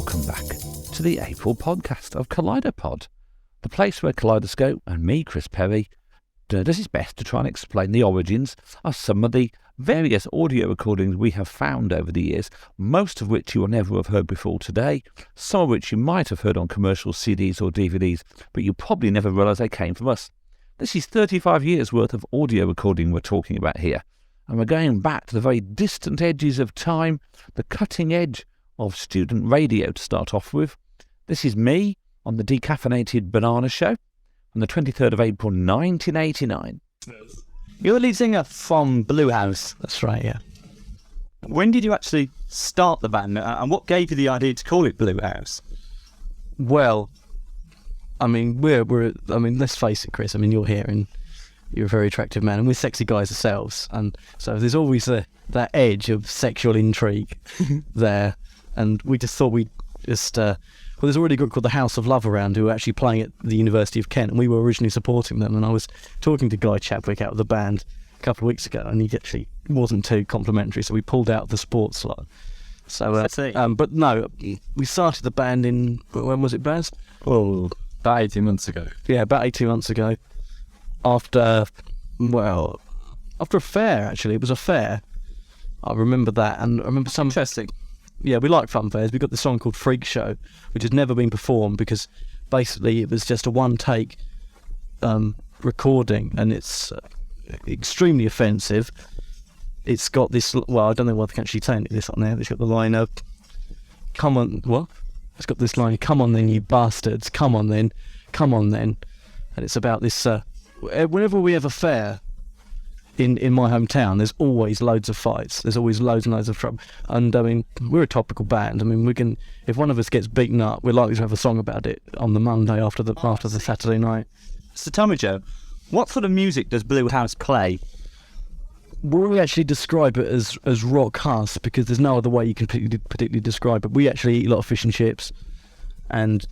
welcome back to the April podcast of Kaleidopod, the place where Kaleidoscope and me, Chris Perry, does his best to try and explain the origins of some of the various audio recordings we have found over the years, most of which you will never have heard before today, some of which you might have heard on commercial CDs or DVDs, but you probably never realised they came from us. This is 35 years worth of audio recording we're talking about here, and we're going back to the very distant edges of time, the cutting edge of student radio to start off with. This is me on the Decaffeinated Banana Show on the 23rd of April 1989. You're the lead singer from Blue House. That's right, yeah. When did you actually start the band, and what gave you the idea to call it Blue House? Well, I mean, let's face it, Chris. I mean, you're here and you're a very attractive man, and we're sexy guys ourselves, and so there's always that edge of sexual intrigue there. And we just thought we'd just... well, there's already a group called the House of Love around who are actually playing at the University of Kent, and we were originally supporting them. And I was talking to Guy Chadwick out of the band a couple of weeks ago, and he actually wasn't too complimentary, so we pulled out the sports slot. So, but no, we started the band in... When was it, Baz? Oh, about 18 months ago. Yeah, about 18 months ago. After a fair, actually. It was a fair. I remember that, and I remember some... Interesting. Yeah, we like fun fairs. We got this song called Freak Show, which has never been performed because basically it was just a one-take recording, and it's extremely offensive. It's got this... Well, I don't know whether I can actually say this on there. It's got the line of... Come on... What? It's got this line, come on then, you bastards. Come on then. Come on then. And it's about this... whenever we have a fair... In my hometown, there's always loads of fights. There's always loads and loads of trouble. And I mean, we're a topical band. I mean, we can, if one of us gets beaten up, we're likely to have a song about it on the Monday after the Saturday night. So tell me, Joe, what sort of music does Blue House play? We actually describe it as rock husk because there's no other way you can particularly describe it. We actually eat a lot of fish and chips, and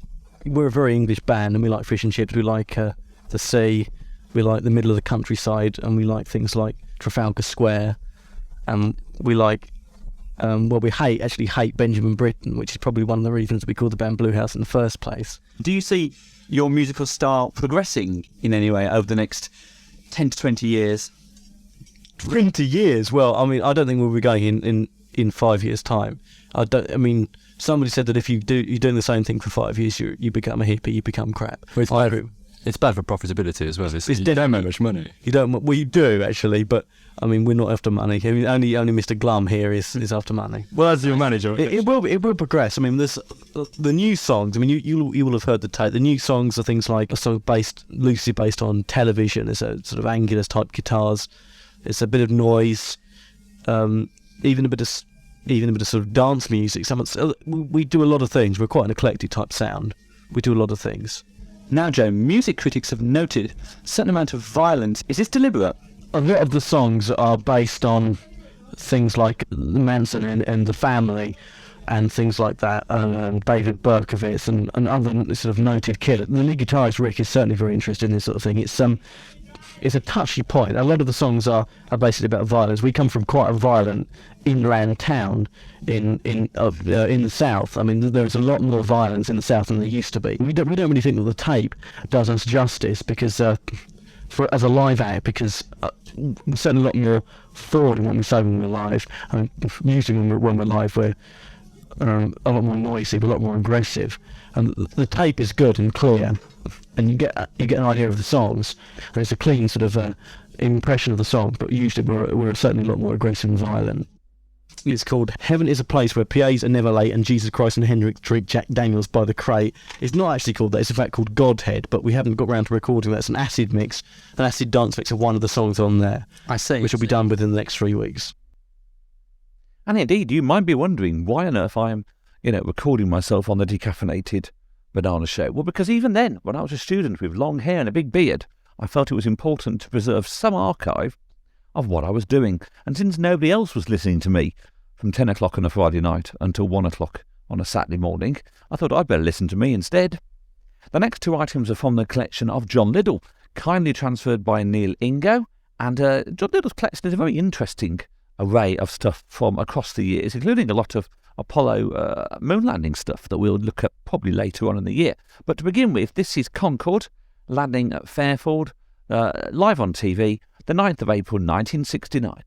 we're a very English band, and we like fish and chips. We like the sea. We like the middle of the countryside, and we like things like Trafalgar Square, and we like, we hate Benjamin Britten, which is probably one of the reasons we called the band Blue House in the first place. Do you see your musical style progressing in any way over the next 10 to 20 years? 20 years? Well, I mean, I don't think we'll be going in 5 years' time. Somebody said that if you're doing the same thing for 5 years, you become a hippie, you become crap. It's bad for profitability as well. You don't make much money. You don't. Well, you do actually, but I mean, we're not after money. I mean, only Mr. Glum here is after money. Well, as your manager, it will progress. I mean, there's the new songs. I mean, you will have heard the tape. The new songs are things like a song loosely based on television. It's a sort of Angular type guitars. It's a bit of noise, even a bit of sort of dance music. We do a lot of things. We're quite an eclectic type sound. We do a lot of things. Now, Joe, music critics have noted a certain amount of violence. Is this deliberate? A lot of the songs are based on things like Manson and the Family and things like that, and David Berkowitz and other sort of noted killers. The lead guitarist Rick is certainly very interested in this sort of thing. It's a touchy point. A lot of the songs are basically about violence. We come from quite a violent inland town in the south. I mean, there's a lot more violence in the south than there used to be. We don't really think that the tape does us justice because as a live act, because we're certainly a lot more forward in what we say when we're live. I mean, usually when we're live, we're a lot more noisy, a lot more aggressive. And the tape is good and clear, and you get an idea of the songs. There's a clean sort of impression of the song, but usually we're certainly a lot more aggressive and violent. It's called Heaven is a Place Where PAs Are Never Late and Jesus Christ and Hendrix Drink Jack Daniels by the Crate. It's not actually called that, it's in fact called Godhead, but we haven't got round to recording that. It's an acid dance mix of one of the songs on there. I see. Which will be done within the next 3 weeks. And indeed, you might be wondering why on earth I am, recording myself on the Decaffeinated Banana Show. Well, because even then, when I was a student with long hair and a big beard, I felt it was important to preserve some archive of what I was doing. And since nobody else was listening to me from 10 o'clock on a Friday night until 1 o'clock on a Saturday morning, I thought I'd better listen to me instead. The next two items are from the collection of John Liddell, kindly transferred by Neil Ingo, and John Liddell's collection is a very interesting array of stuff from across the years, including a lot of Apollo moon landing stuff that we'll look at probably later on in the year. But to begin with, this is Concorde landing at Fairford, live on TV, the 9th of April 1969.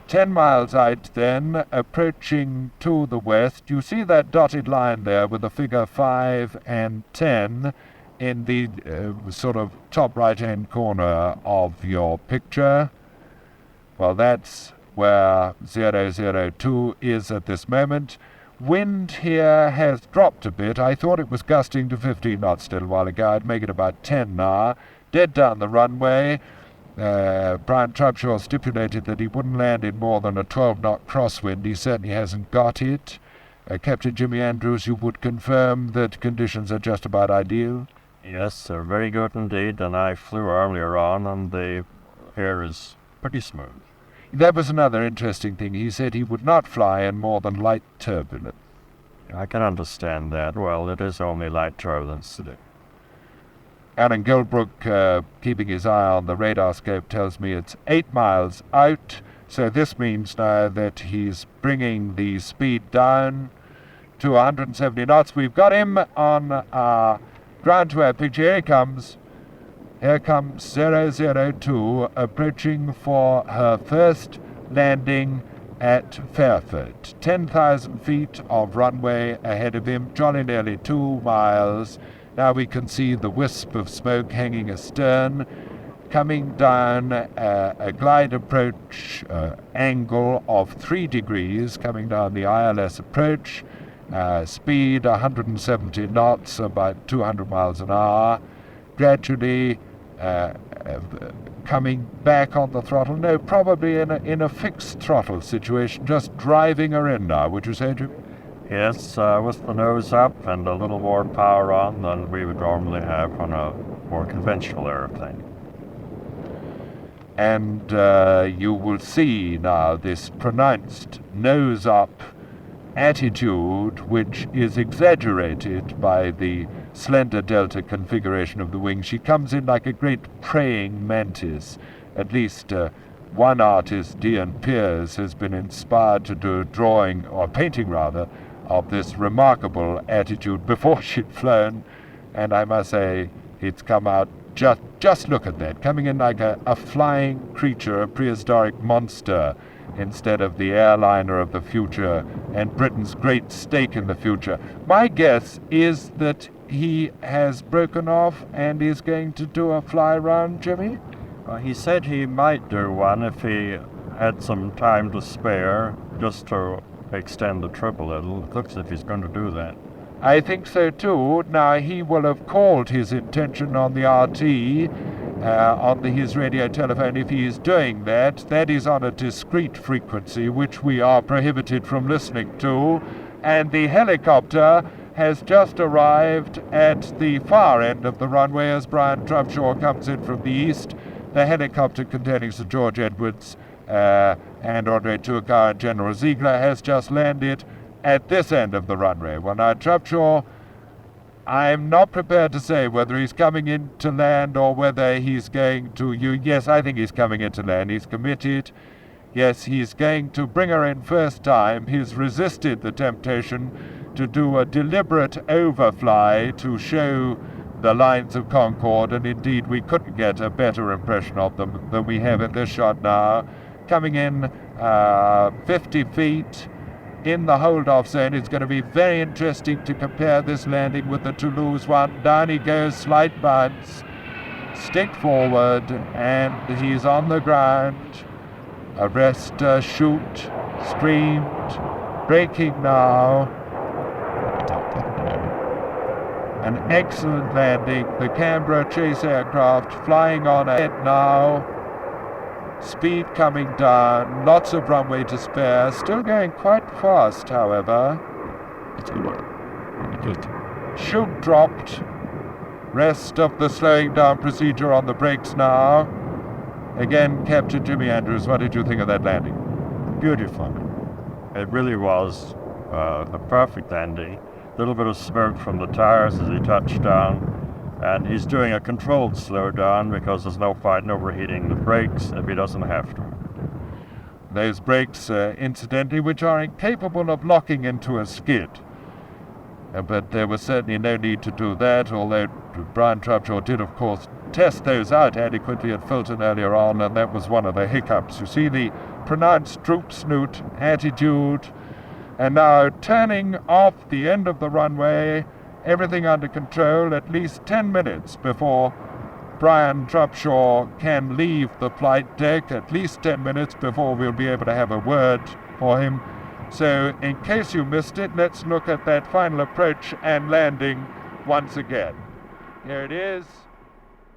10 miles out then, approaching to the west. You see that dotted line there with the figure 5 and 10 in the sort of top right-hand corner of your picture. Well, that's where 002 is at this moment. Wind here has dropped a bit. I thought it was gusting to 15 knots still a while ago. I'd make it about 10 now. Dead down the runway. Brian Trubshaw stipulated that he wouldn't land in more than a 12-knot crosswind. He certainly hasn't got it. Captain Jimmy Andrews, you would confirm that conditions are just about ideal? Yes, they're very good indeed, and I flew earlier on, and the air is pretty smooth. That was another interesting thing. He said he would not fly in more than light turbulence. I can understand that. Well, it is only light turbulence today. Alan Goldbrook, keeping his eye on the radar scope, tells me it's 8 miles out, so this means now that he's bringing the speed down to 170 knots. We've got him on our ground-to-air picture. Here he comes. Here comes 002 approaching for her first landing at Fairford. 10,000 feet of runway ahead of him, jolly nearly 2 miles. Now we can see the wisp of smoke hanging astern, coming down a glide approach angle of 3 degrees, coming down the ILS approach, speed 170 knots, about 200 miles an hour, gradually coming back on the throttle. No, probably in a fixed throttle situation, just driving her in now, would you say, Jim? Yes, with the nose up and a little more power on than we would normally have on a more conventional airplane. And you will see now this pronounced nose-up attitude, which is exaggerated by the slender delta configuration of the wing. She comes in like a great praying mantis. At least one artist, Dean Pears, has been inspired to do a drawing, or painting rather, of this remarkable attitude before she'd flown, and I must say it's come out, just look at that, coming in like a flying creature, a prehistoric monster, instead of the airliner of the future and Britain's great stake in the future. My guess is that he has broken off and is going to do a fly round, Jimmy? He said he might do one if he had some time to spare, just to extend the trip a little. It looks as if he's going to do that. I think so too. Now, he will have called his intention on the RT, on his radio telephone. If he is doing that, that is on a discrete frequency, which we are prohibited from listening to, and the helicopter has just arrived at the far end of the runway as Brian Trubshaw comes in from the east. The helicopter containing Sir George Edwards and Andre Tourcar and General Ziegler has just landed at this end of the runway. Well, now, Trubshaw, I'm not prepared to say whether he's coming in to land or whether he's going to... Yes, I think he's coming in to land. He's committed. Yes, he's going to bring her in first time. He's resisted the temptation to do a deliberate overfly to show the lines of Concorde, and indeed we couldn't get a better impression of them than we have in this shot now. Coming in 50 feet in the hold-off zone. It's going to be very interesting to compare this landing with the Toulouse one. Down he goes, slight bounce, stick forward, and he's on the ground. Arrest, shoot, streamed, braking now. An excellent landing. The Canberra chase aircraft flying on ahead now. Speed coming down, lots of runway to spare, still going quite fast, however. Chute dropped. Rest of the slowing down procedure on the brakes now. Again, Captain Jimmy Andrews, what did you think of that landing? Beautiful. It really was a perfect landing. A little bit of smoke from the tires as he touched down. And he's doing a controlled slowdown because there's no point in overheating the brakes if he doesn't have to. Those brakes, incidentally, which are incapable of locking into a skid. But there was certainly no need to do that, although Brian Trubshaw did, of course, test those out adequately at Fulton earlier on, and that was one of the hiccups. You see the pronounced droop snoot attitude, and now turning off the end of the runway, everything under control, at least 10 minutes before Brian Trubshaw can leave the flight deck, at least 10 minutes before we'll be able to have a word for him. So, in case you missed it, let's look at that final approach and landing once again. Here it is,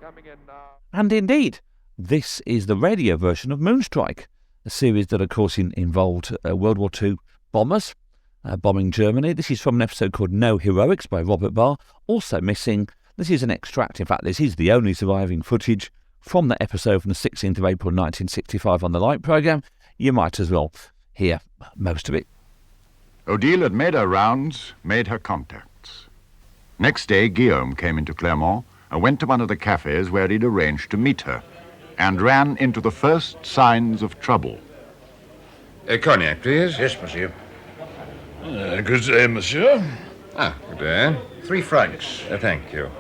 coming in now. And indeed, this is the radio version of Moonstrike, a series that, of course, involved World War II bombers bombing Germany. This is from an episode called No Heroics by Robert Barr. Also missing, this is an extract, in fact, this is the only surviving footage from that episode from the 16th of April 1965 on the Light programme. You might as well hear most of it. Odile had made her rounds, made her contacts. Next day, Guillaume came into Clermont and went to one of the cafes where he'd arranged to meet her, and ran into the first signs of trouble. Cognac, please. Yes, monsieur. Good day, monsieur. Good day. 3 francs. Thank you.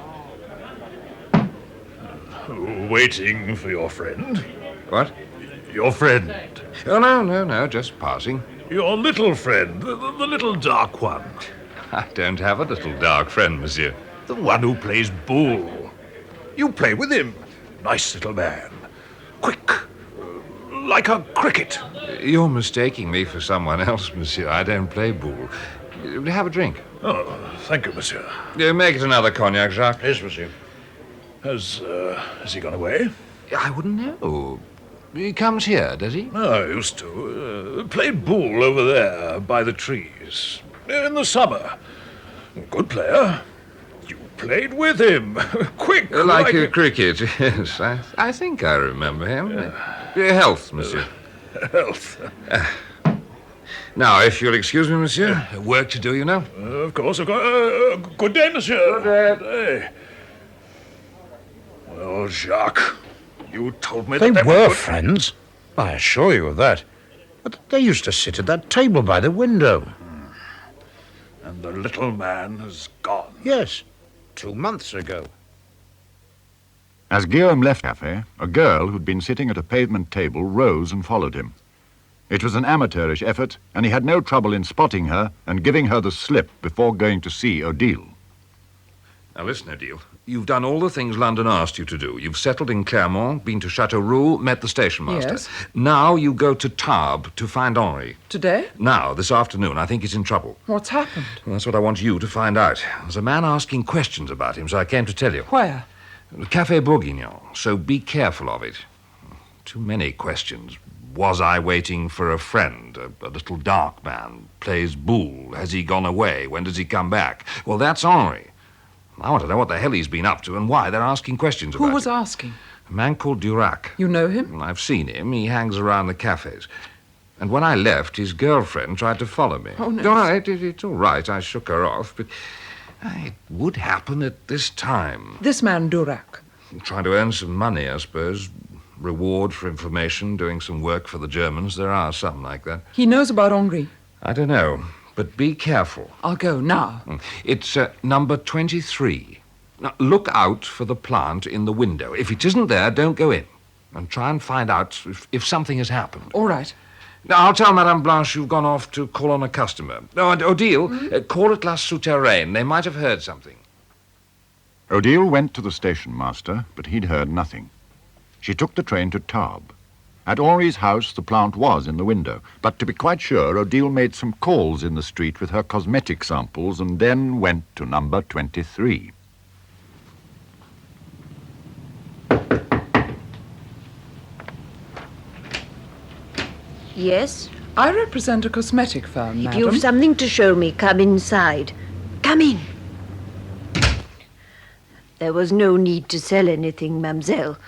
Waiting for your friend? What? Your friend. Oh, no, just passing. Your little friend, the little dark one. I don't have a little dark friend, monsieur. The one who plays bull. You play with him. Nice little man. Quick. Like a cricket. You're mistaking me for someone else, monsieur. I don't play bull. Have a drink. Oh, thank you, monsieur. Make it another cognac, Jacques. Yes, monsieur. Has he gone away? I wouldn't know. He comes here, does he? I used to. Played bull over there by the trees. In the summer. Good player. You played with him. Quick. Like a cricket, yes. I think I remember him. Health, monsieur. Health. Now, if you'll excuse me, monsieur. Work to do, you know. Of course, of course. Good day, monsieur. Good day. Well, Jacques, you told me They that were friends. I assure you of that. But they used to sit at that table by the window. And the little man has gone. Yes, 2 months ago. As Guillaume left the cafe, a girl who'd been sitting at a pavement table rose and followed him. It was an amateurish effort, and he had no trouble in spotting her and giving her the slip before going to see Odile. Now listen, Odile. You've done all the things London asked you to do. You've settled in Clermont, been to Châteauroux, met the station master. Yes. Now you go to Tarbes to find Henri. Today? Now, this afternoon. I think he's in trouble. What's happened? Well, that's what I want you to find out. There's a man asking questions about him, so I came to tell you. Where? Café Bourguignon, so be careful of it. Too many questions. Was I waiting for a friend? A little dark man. Plays bull. Has he gone away? When does he come back? Well, that's Henri. I want to know what the hell he's been up to and why they're asking questions about him. Who was asking? A man called Durac. You know him? I've seen him. He hangs around the cafes. And when I left, his girlfriend tried to follow me. Oh, no. It's all right. I shook her off, but it would happen at this time. This man, Durac. Trying to earn some money, I suppose. Reward for information, doing some work for the Germans. There are some like that. He knows about Henri. I don't know, but be careful. I'll go now. It's number 23. Now, look out for the plant in the window. If it isn't there, don't go in. And try and find out if something has happened. All right. Now, I'll tell Madame Blanche you've gone off to call on a customer. Oh, and Odile, call at La Souterraine. They might have heard something. Odile went to the station master, but he'd heard nothing. She took the train to Tarbes. At Henri's house, the plant was in the window, but to be quite sure, Odile made some calls in the street with her cosmetic samples and then went to number 23. Yes? I represent a cosmetic firm, If madam. you've something to show me, come inside. Come in. There was no need to sell anything, mademoiselle.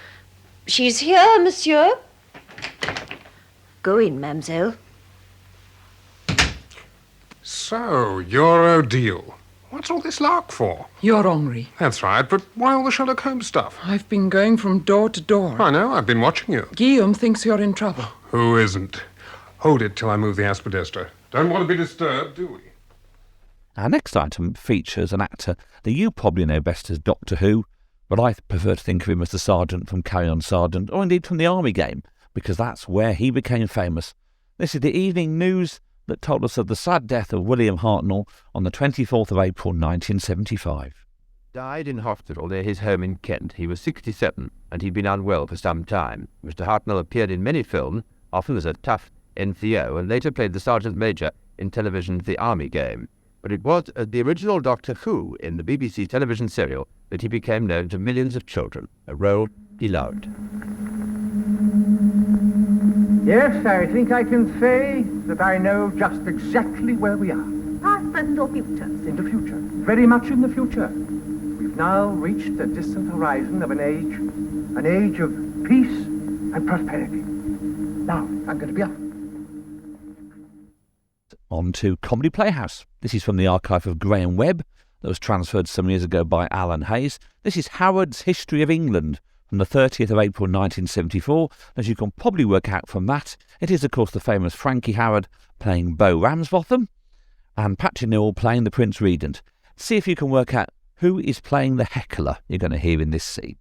She's here, monsieur. Go in, mademoiselle. So, you're Odile. What's all this lark for? You're Henri. That's right, but why all the Sherlock Holmes stuff? I've been going from door to door. I know, I've been watching you. Guillaume thinks you're in trouble. Who isn't? Hold it till I move the aspidester. Don't want to be disturbed, do we? Our next item features an actor that you probably know best as Doctor Who, but I prefer to think of him as the Sergeant from Carry On Sergeant, or indeed from the Army Game, because that's where he became famous. This is the evening news that told us of the sad death of William Hartnell on the 24th of April 1975. Died in hospital near his home in Kent. He was 67, and he'd been unwell for some time. Mr. Hartnell appeared in many films, often as a tough NCO, and later played the Sergeant Major in television's The Army Game. But it was as the original Doctor Who in the BBC television serial that he became known to millions of children, a role he loved. Yes, I think I can say that I know just exactly where we are. Past, present, or future? In the future. Very much in the future. We've now reached the distant horizon of an age of peace and prosperity. Now, I'm going to be off. On to Comedy Playhouse. This is from the archive of Graham Webb that was transferred some years ago by Alan Hayes. This is Howard's History of England from the 30th of April 1974. As you can probably work out from that, it is of course the famous Frankie Howerd playing Beau Ramsbottom and Patrick Newell playing the Prince Regent. See if you can work out who is playing the heckler you're going to hear in this scene.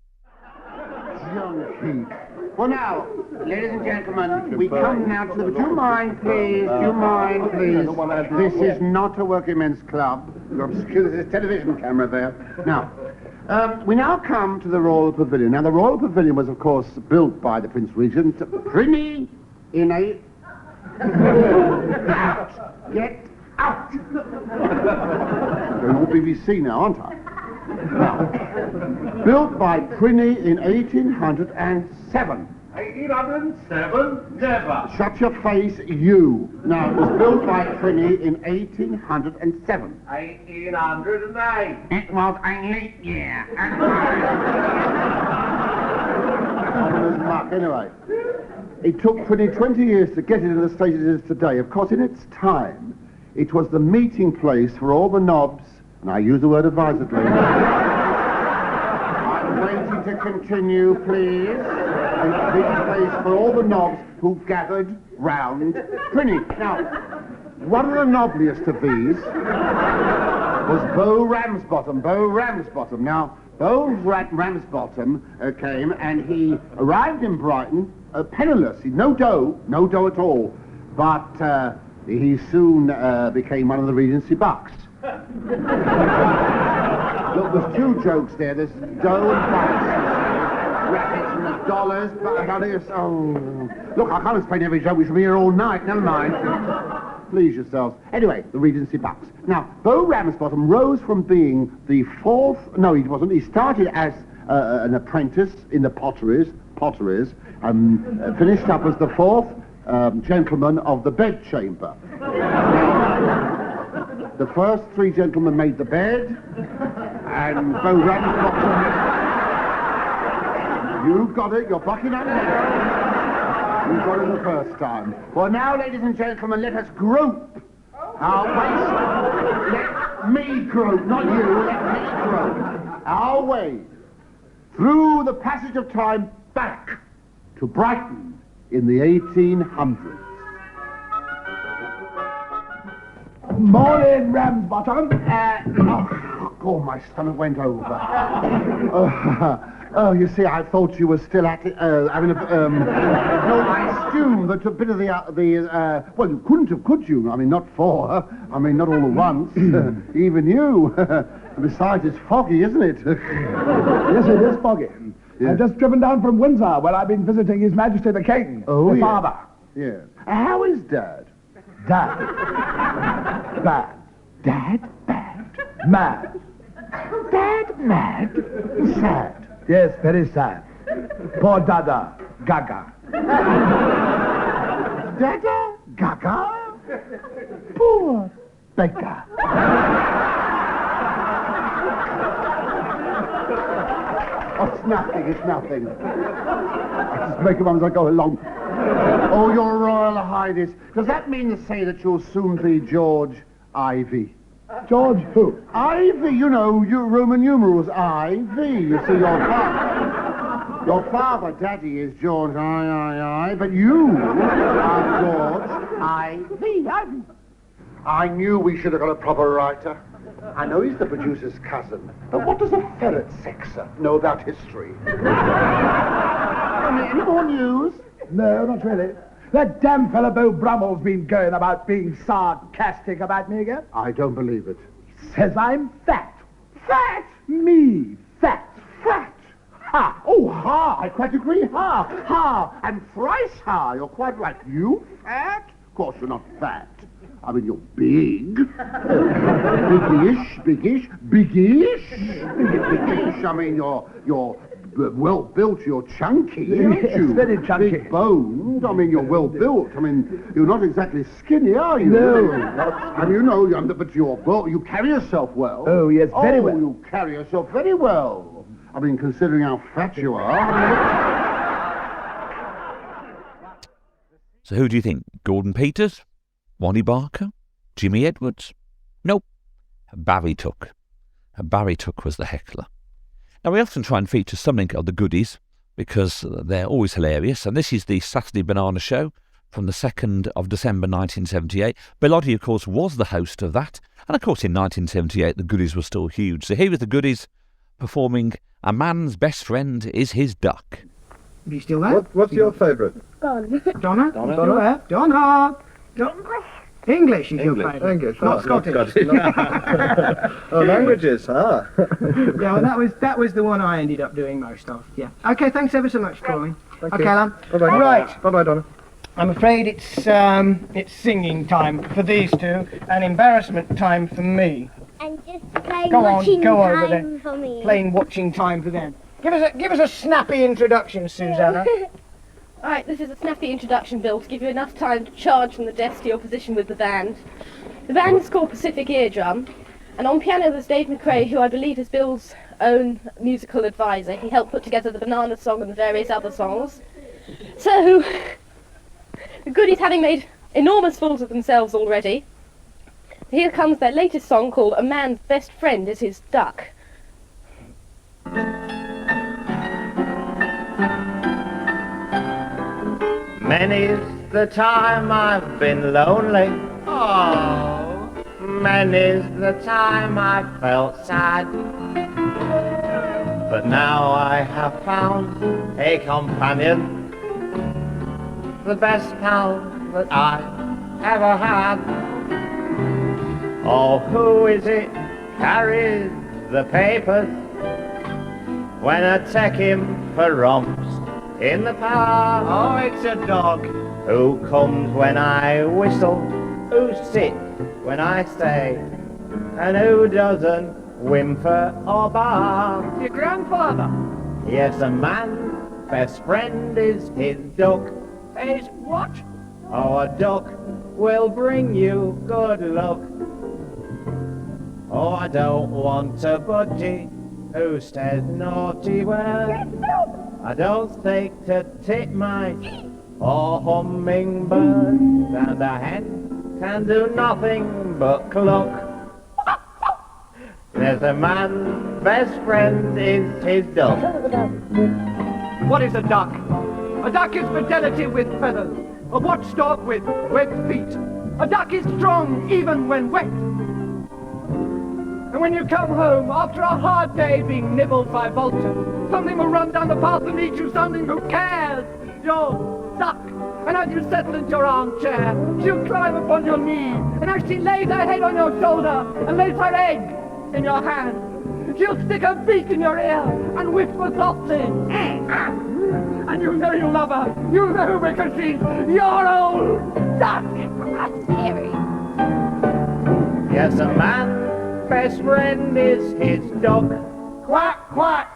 Well now, ladies and gentlemen, we come now to the... Do you mind, please? Do you mind, please? This is not a working men's club. There's a television camera there. Now, we now come to the Royal Pavilion. Now, the Royal Pavilion was, of course, built by the Prince Regent. Prinny in a... Out! Get out! I'm going all BBC now, aren't I? Now, built by Prinny in 1807. 1807? Never. Shut your face, you. Now, it was built by Prinny in 1807. 1808. It was a leap year. Anyway, it took Prinny 20 years to get it in the state it is today. Of course, in its time, it was the meeting place for all the knobs, and I use the word advisedly. I'm waiting to continue, please. A meeting place for all the knobs who gathered round Prinny. Now, one of the nobliest of these was Beau Ramsbottom. Beau Ramsbottom. Now, Beau Ramsbottom came and he arrived in Brighton penniless. No dough at all. But he soon became one of the Regency bucks. Look, there's two jokes there. There's dough and bucks. Rackets and there's dollars, but oh, look, I can't explain every joke. We should be here all night. Never mind. Please yourselves. Anyway, the Regency bucks. Now, Beau Ramsbottom rose from being the fourth... No, he wasn't. He started as an apprentice in the potteries, finished up as the fourth gentleman of the bedchamber. The first three gentlemen made the bed, and Beau Ramsbottom... You got it, you're bucking up now. You got it the first time. Well, now, ladies and gentlemen, let us group our way. Let me group, not you, let me group our way through the passage of time back to Brighton in the 1800s. Morning, Ramsbottom. Oh, my stomach went over. Oh, you see, I thought you were still at it, having a, no, I assumed that a bit of well, you couldn't have, could you? I mean, not four. I mean, not all at once. Even you. Besides, it's foggy, isn't it? Yes, it is foggy. Yeah. I've just driven down from Windsor, where I've been visiting His Majesty the King, the father. Yeah. How is Dad? Dad. Bad. Dad? Bad. Mad. Dad mad? Sad. Yes, very sad. Poor Dada. Gaga. Dada? Gaga? Poor beggar. Oh, it's nothing. I just make them as I go along. Oh, Your Royal Highness. Does that mean to say that you'll soon be George Ivy? George who? Ivy, you know, your Roman numerals, I-V. You see, your father. Your father, Daddy, is George I, but you are George I.V. I knew we should have got a proper writer. I know he's the producer's cousin, but what does a ferret sexer know about history? Any more news? No, not really. That damn fellow Beau Brummell's been going about being sarcastic about me again. I don't believe it. Says I'm fat. Fat? Me, fat. Fat. Ha! Oh, ha! I quite agree. Ha! Ha! And thrice ha! You're quite right. You fat? Of course you're not fat. I mean, you're big. Biggish. I mean, you're well-built, you're chunky, aren't you? Very chunky. Big-boned. I mean, you're well-built. I mean, you're not exactly skinny, are you? No. And you know, but you carry yourself well. Oh, yes, very well. You carry yourself very well. I mean, considering how fat you are. So who do you think? Gordon Peters? Wally Barker? Jimmy Edwards? Nope. Barry Took. Barry Took was the heckler. Now, we often try and feature something of the goodies because they're always hilarious, and this is the Saturday Banana Show from the 2nd of December 1978. Bellotti, of course, was the host of that, and of course in 1978 the goodies were still huge. So here is the goodies performing A Man's Best Friend is His Duck. Are you still there? What's your favourite? Donna. Donna. Donna. English is your favourite. English. Not Scottish. Oh, languages, huh? Yeah, well, that was the one I ended up doing most of. Yeah. Okay, thanks ever so much for calling. Thank Okay, you. Alan. Bye-bye. Right. Bye-bye, Donna. I'm afraid it's singing time for these two and embarrassment time for me. And just plain Go on, watching go over time there. for me. Plain watching time for them. Give us a snappy introduction, Susanna. Right, this is a snappy introduction, Bill, to give you enough time to charge from the desk to your position with the band. The band is called Pacific Eardrum, and on piano there's Dave McRae, who I believe is Bill's own musical advisor. He helped put together the Banana Song and the various other songs. So, the goodies, having made enormous fools of themselves already, here comes their latest song called A Man's Best Friend is His Duck. Many's the time I've been lonely. Oh, many's the time I've felt sad. But now I have found a companion, the best pal that I ever had. Oh, who is it carries the papers when I take him for romps in the park? Oh, it's a dog. Who comes when I whistle? Who sits when I stay? And who doesn't whimper or bark? Your grandfather. Yes, a man's best friend is his duck. His what? Oh, a duck will bring you good luck. Oh, I don't want a budgie who says naughty words. I don't think to titmice or hummingbird, and a hen can do nothing but cluck. There's a man's best friend is his duck. What is a duck? A duck is fidelity with feathers, a watchdog with webbed feet. A duck is strong even when wet. And when you come home after a hard day being nibbled by vultures, something will run down the path and meet you, something who cares. Your duck. And as you settle into your armchair, she'll climb upon your knee, and as she lays her head on your shoulder and lays her egg in your hand, she'll stick her beak in your ear and whisper softly. And you know you love her. You know because she's your old duck. That's scary. Yes, a man's best friend is his duck. Quack, quack.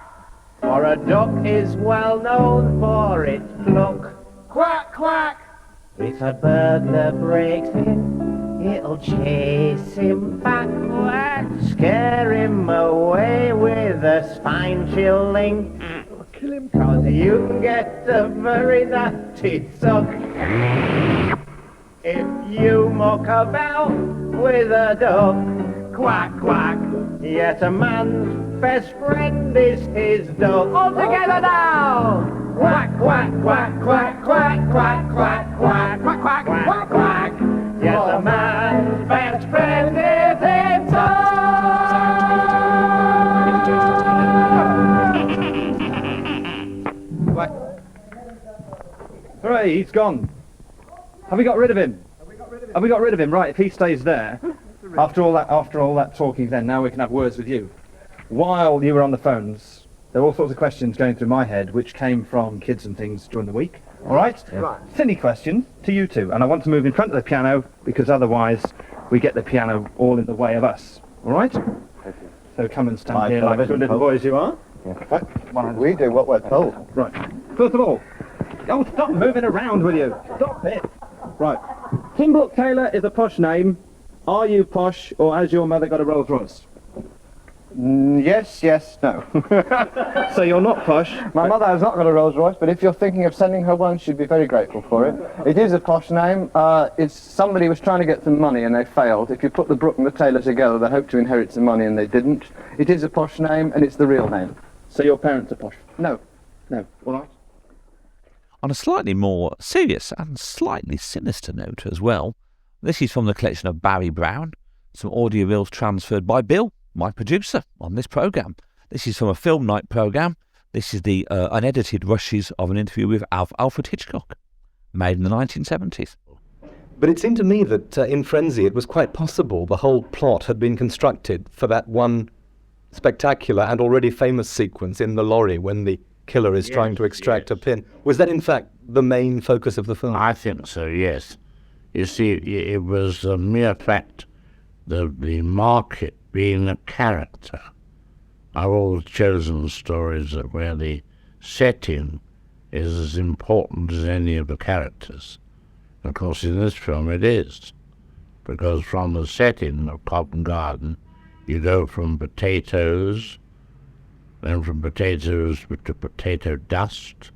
For a duck is well known for its pluck. Quack, quack. If a burglar breaks in, it'll chase him back. Quack. Scare him away with a spine-chilling. Kill him. 'Cause you can get a very nasty suck if you muck about with a duck. quack, quack. Yet a man's best friend is his dog. All together now! Quack, quack, quack, quack, quack, quack, quack, quack, quack, quack, quack, quack. Yet a man's best friend is his dog. Hooray, he's gone. Have we got rid of him? Have we got rid of him? Right, if he stays there, after all that talking then, now we can have words with you. While you were on the phones, there were all sorts of questions going through my head, which came from kids and things during the week. All right? Yeah. Right. Silly question to you two, and I want to move in front of the piano, because otherwise we get the piano all in the way of us. All right? So come and stand here like good little boys you are. Yeah. We do what we're told. Right. First of all, oh, stop moving around, will you? Stop it. Right. Kimball Taylor is a posh name. Are you posh, or has your mother got a Rolls Royce? Yes, no. So you're not posh? My mother has not got a Rolls Royce, but if you're thinking of sending her one, she'd be very grateful for it. It is a posh name. It's somebody was trying to get some money and they failed. If you put the Brooke and the Taylor together, they hoped to inherit some money and they didn't. It is a posh name and it's the real name. So your parents are posh? No. All right. On a slightly more serious and slightly sinister note as well, this is from the collection of Barry Brown, some audio reels transferred by Bill, my producer, on this programme. This is from a film night programme. This is the unedited rushes of an interview with Alfred Hitchcock, made in the 1970s. But it seemed to me that in Frenzy it was quite possible the whole plot had been constructed for that one spectacular and already famous sequence in the lorry when the killer is trying to extract a pin. Was that in fact the main focus of the film? I think so, yes. You see, it was a mere fact that the market being a character. I've always chosen stories where the setting is as important as any of the characters. Of course, in this film it is, because from the setting of Cotton Garden, you go from potatoes, then from potatoes to potato dust,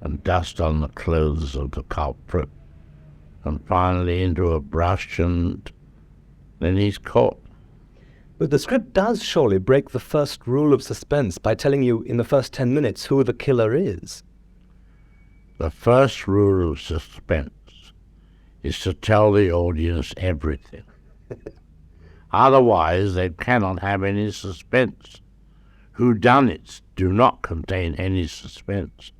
and dust on the clothes of the culprit, and finally into a brush, and then he's caught. But the script does surely break the first rule of suspense by telling you in the first 10 minutes who the killer is. The first rule of suspense is to tell the audience everything. Otherwise, they cannot have any suspense. Whodunits do not contain any suspense.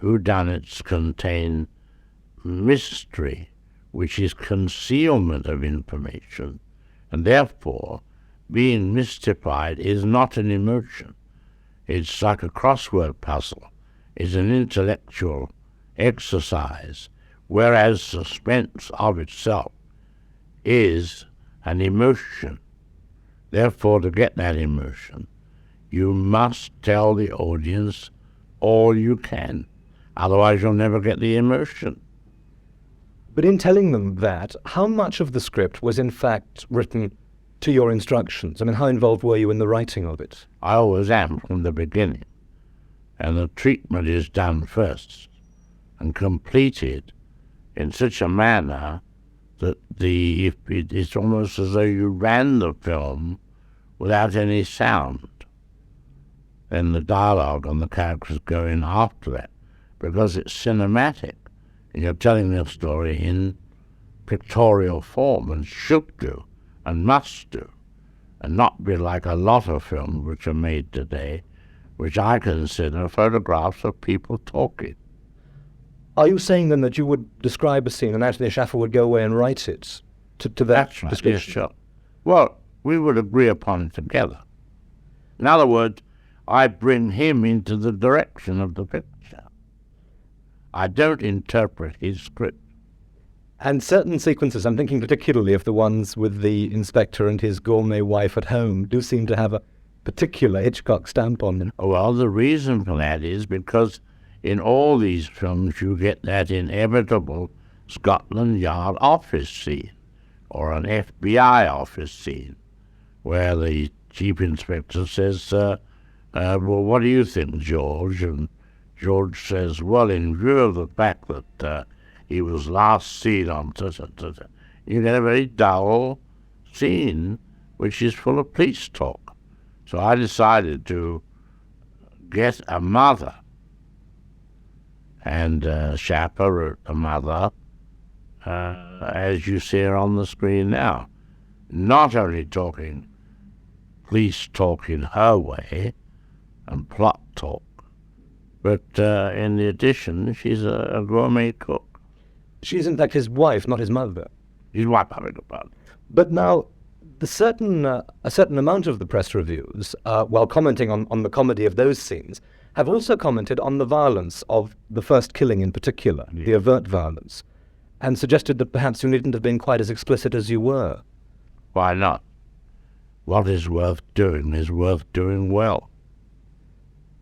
Whodunits contain mystery, which is concealment of information, and therefore being mystified is not an emotion. It's like a crossword puzzle. It's an intellectual exercise, whereas suspense of itself is an emotion. Therefore, to get that emotion, you must tell the audience all you can. Otherwise, you'll never get the emotion. But in telling them that, how much of the script was in fact written to your instructions? I mean, how involved were you in the writing of it? I always am from the beginning. And the treatment is done first and completed in such a manner that it's almost as though you ran the film without any sound. Then the dialogue and the characters go in after that, because it's cinematic. And you're telling the story in pictorial form, and should do, and must do, and not be like a lot of films which are made today, which I consider photographs of people talking. Are you saying then that you would describe a scene and Anthony Schaffer would go away and write it to that That's right, description? yes, sure. Well, we would agree upon it together. In other words, I bring him into the direction of the picture. I don't interpret his script. And certain sequences, I'm thinking particularly of the ones with the inspector and his gourmet wife at home, do seem to have a particular Hitchcock stamp on them. Well, the reason for that is because in all these films you get that inevitable Scotland Yard office scene, or an FBI office scene, where the chief inspector says, well, what do you think, George? And George says, well, in view of the fact that he was last seen on you get a very dull scene which is full of police talk. So I decided to get a mother and chaperone a mother, as you see her on the screen now. Not only talking police talk in her way and plot talk, but in addition, she's a gourmet cook. She's in fact his wife, not his mother. His wife, I beg your pardon. But now, a certain amount of the press reviews, while commenting on the comedy of those scenes, have also commented on the violence of the first killing in particular, the overt violence, and suggested that perhaps you needn't have been quite as explicit as you were. Why not? What is worth doing is worth doing well.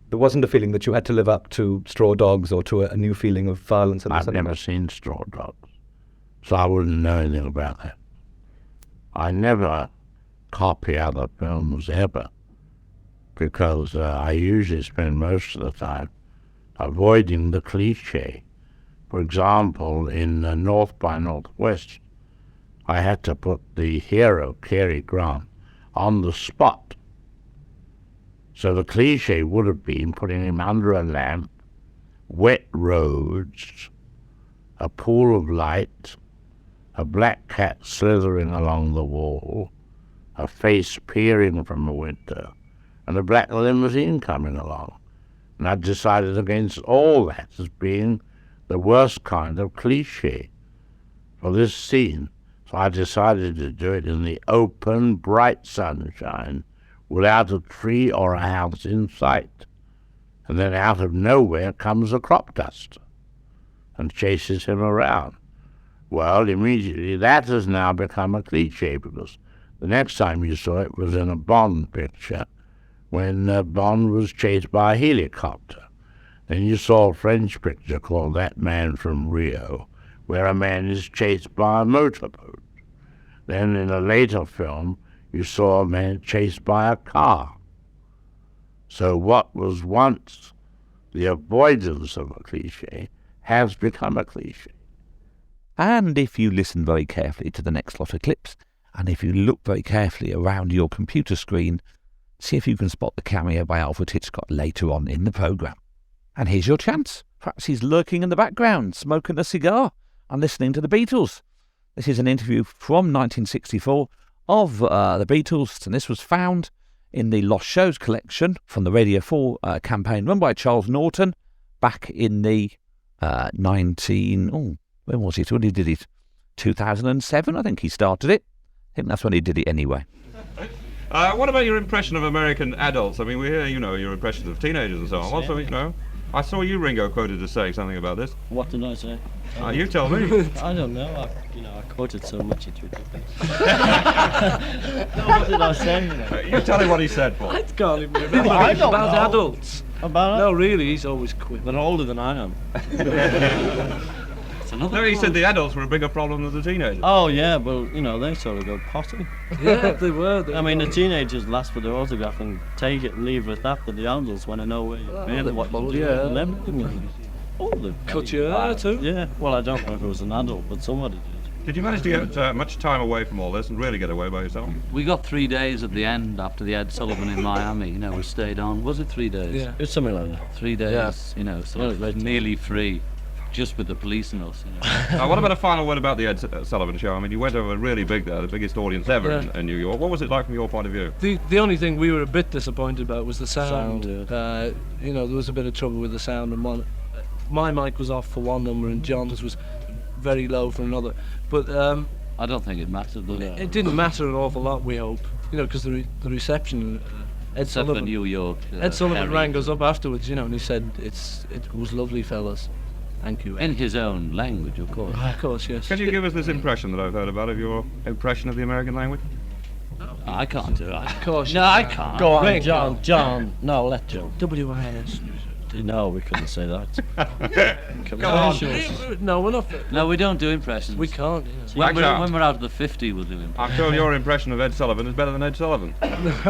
There wasn't a feeling that you had to live up to Straw Dogs or to a new feeling of violence in the I've cinema? never seen Straw Dogs, so I wouldn't know anything about that. I never copy other films ever, because I usually spend most of the time avoiding the cliché. For example, in North by Northwest, I had to put the hero, Cary Grant, on the spot. So the cliché would have been putting him under a lamp, wet roads, a pool of light, a black cat slithering along the wall, a face peering from a window, and a black limousine coming along. And I decided against all that as being the worst kind of cliché for this scene. So I decided to do it in the open, bright sunshine, without a tree or a house in sight. And then out of nowhere comes a crop duster and chases him around. Well, immediately that has now become a cliché, because the next time you saw it was in a Bond picture, when Bond was chased by a helicopter. Then you saw a French picture called That Man from Rio, where a man is chased by a motorboat. Then in a later film, you saw a man chased by a car. So what was once the avoidance of a cliché has become a cliché. And if you listen very carefully to the next lot of clips, and if you look very carefully around your computer screen, see if you can spot the cameo by Alfred Hitchcock later on in the programme. And here's your chance. Perhaps he's lurking in the background, smoking a cigar and listening to the Beatles. This is an interview from 1964 of the Beatles, and this was found in the Lost Shows collection from the Radio 4 campaign run by Charles Norton back in the when was it? When he did it? 2007, I think he started it. I think that's when he did it anyway. What about your impression of American adults? I mean, we hear, your impressions of teenagers and so on. Also, I saw you, Ringo, quoted as saying something about this. What did I say? You tell me. I don't know. I quoted so much it's ridiculous. What did I say? You tell him what he said, Paul. I can't even remember. I don't about know. adults. About no, really, he's always quick. They're older than I am. No, he said the adults were a bigger problem than the teenagers. Oh yeah, well, they sort of go potty. Yeah, they were. I mean, the teenagers last for the autograph and take it and leave with that, but the adults want to know where you've been and what you do and everything. Oh, they cut your hair too? Yeah, well, I don't know if it was an adult, but somebody did. Did you manage to get much time away from all this and really get away by yourself? We got 3 days at the end after the Ed Sullivan in Miami. We stayed on. Was it 3 days? Yeah, it's something like that. 3 days. So nearly free. Just with the police and us, What about a final word about the Ed Sullivan Show? I mean, you went over really big there, the biggest audience ever in New York. What was it like from your point of view? The only thing we were a bit disappointed about was the sound. There was a bit of trouble with the sound, and my mic was off for one number and John's was very low for another. But I don't think it mattered. It didn't matter an awful lot, we hope. Because the reception. Ed Sullivan, New York. Ed Sullivan rang us up afterwards, and he said it was lovely, fellas. Thank you. In his own language, of course. Of course, yes. Can you give us this impression that I've heard about of your impression of the American language? I can't do it. Of course. No, I can't. Go on, Ring. John. No, let John. WIS. No, we couldn't say that. Come on. No, we're not. No, we don't do impressions. We can't. When we're out of the 50, we'll do impressions. I'm told your impression of Ed Sullivan is better than Ed Sullivan.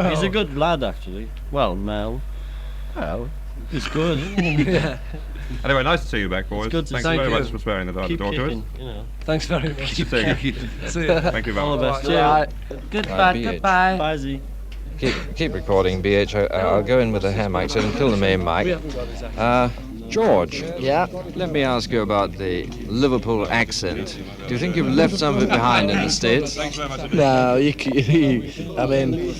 He's a good lad, actually. Well, Mel. Well, It's good. Yeah. Anyway, nice to see you back, boys. good to Thanks see very you. much for sparing the time Keep to talk kicking, to us. you know. Thanks very much. Keep kicking. See you. Thank you very All the much. best. Right. Goodbye. Goodbye. Bye, Z. Keep recording, BH. I'll go in with the hair mic, so don't kill the main mic. George. Yeah? Let me ask you about the Liverpool accent. Do you think you've left some of it behind in the States? No, I mean,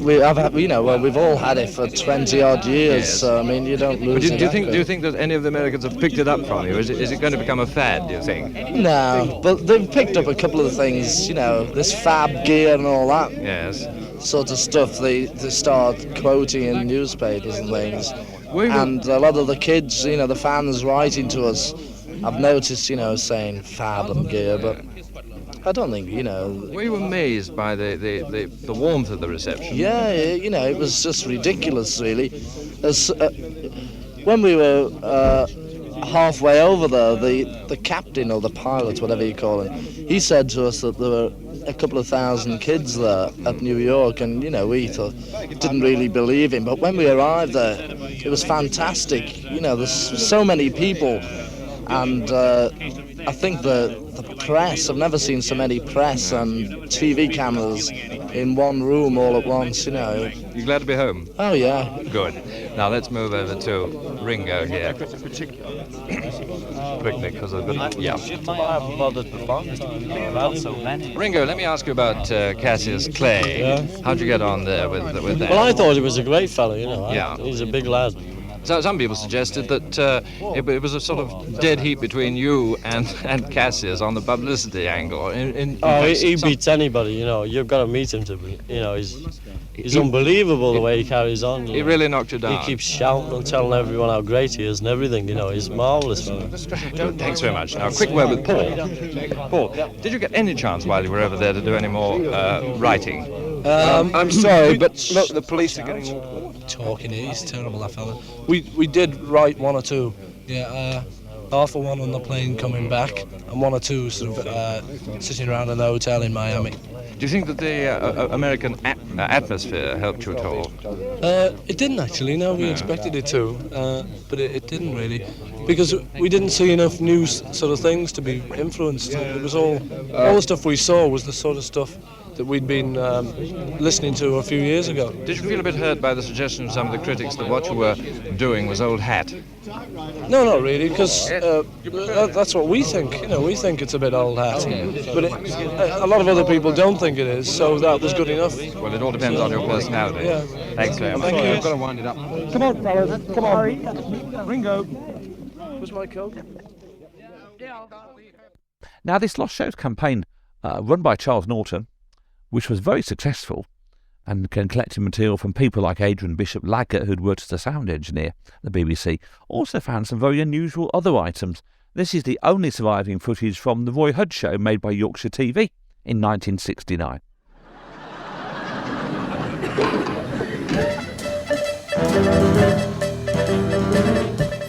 we've all had it for 20 odd years, Yes. so I mean, you don't lose But do you think that any of the Americans have picked it up from you? Is it going to become a fad, do you think? No, but they've picked up a couple of things, this fab gear and all that. Yes. Sort of stuff they start quoting in newspapers and things. And a lot of the kids, the fans writing to us, I've noticed, saying fab and gear, but I don't think, Were you amazed by the warmth of the reception? Yeah, it was just ridiculous, really. When we were halfway over there, the captain or the pilot, whatever you call him, he said to us that there were a couple of thousand kids there at New York, and we didn't really believe him. But when we arrived there, it was fantastic. There's so many people, and I think the press, I've never seen so many press and TV cameras in one room all at once, You glad to be home? Oh, yeah. Good. Now let's move over to Ringo here. Quickly, because I've got... Yeah. Ringo, let me ask you about Cassius Clay. Yeah. How'd you get on there with that? Well, I thought he was a great fellow, Yeah. He's a big lad. So some people suggested that it was a sort of dead heat between you and Cassius on the publicity angle. He beats anybody, You've got to meet him to be, he's unbelievable the way he carries on. He really knocked you down. He keeps shouting and telling everyone how great he is and everything, He's marvellous. Thanks very much. Now, a quick word with Paul. Paul, did you get any chance while you were over there to do any more writing? I'm sorry, but look, the police are getting talking. He's terrible, that fella. We did write one or two. Yeah, half of one on the plane coming back, and one or two sort of sitting around in the hotel in Miami. Do you think that the American atmosphere helped you at all? It didn't actually. No, we expected it to, but it didn't really, because we didn't see enough news sort of things to be influenced. It was all the stuff we saw was the sort of stuff that we'd been listening to a few years ago. Did you feel a bit hurt by the suggestion of some of the critics that what you were doing was old hat? No, not really, because that's what we think. We think it's a bit old hat, but a lot of other people don't think it is, so that was good enough. Well, it all depends on your personality. Yeah. Thanks very much. Thank you. I've got to wind it up. Come on, fellas. Come on. Ringo. Where's my coat? Now, this Lost Shows campaign, run by Charles Norton, which was very successful and collecting material from people like Adrian Bishop-Laggett, who'd worked as a sound engineer at the BBC, also found some very unusual other items. This is the only surviving footage from the Roy Hudd show made by Yorkshire TV in 1969.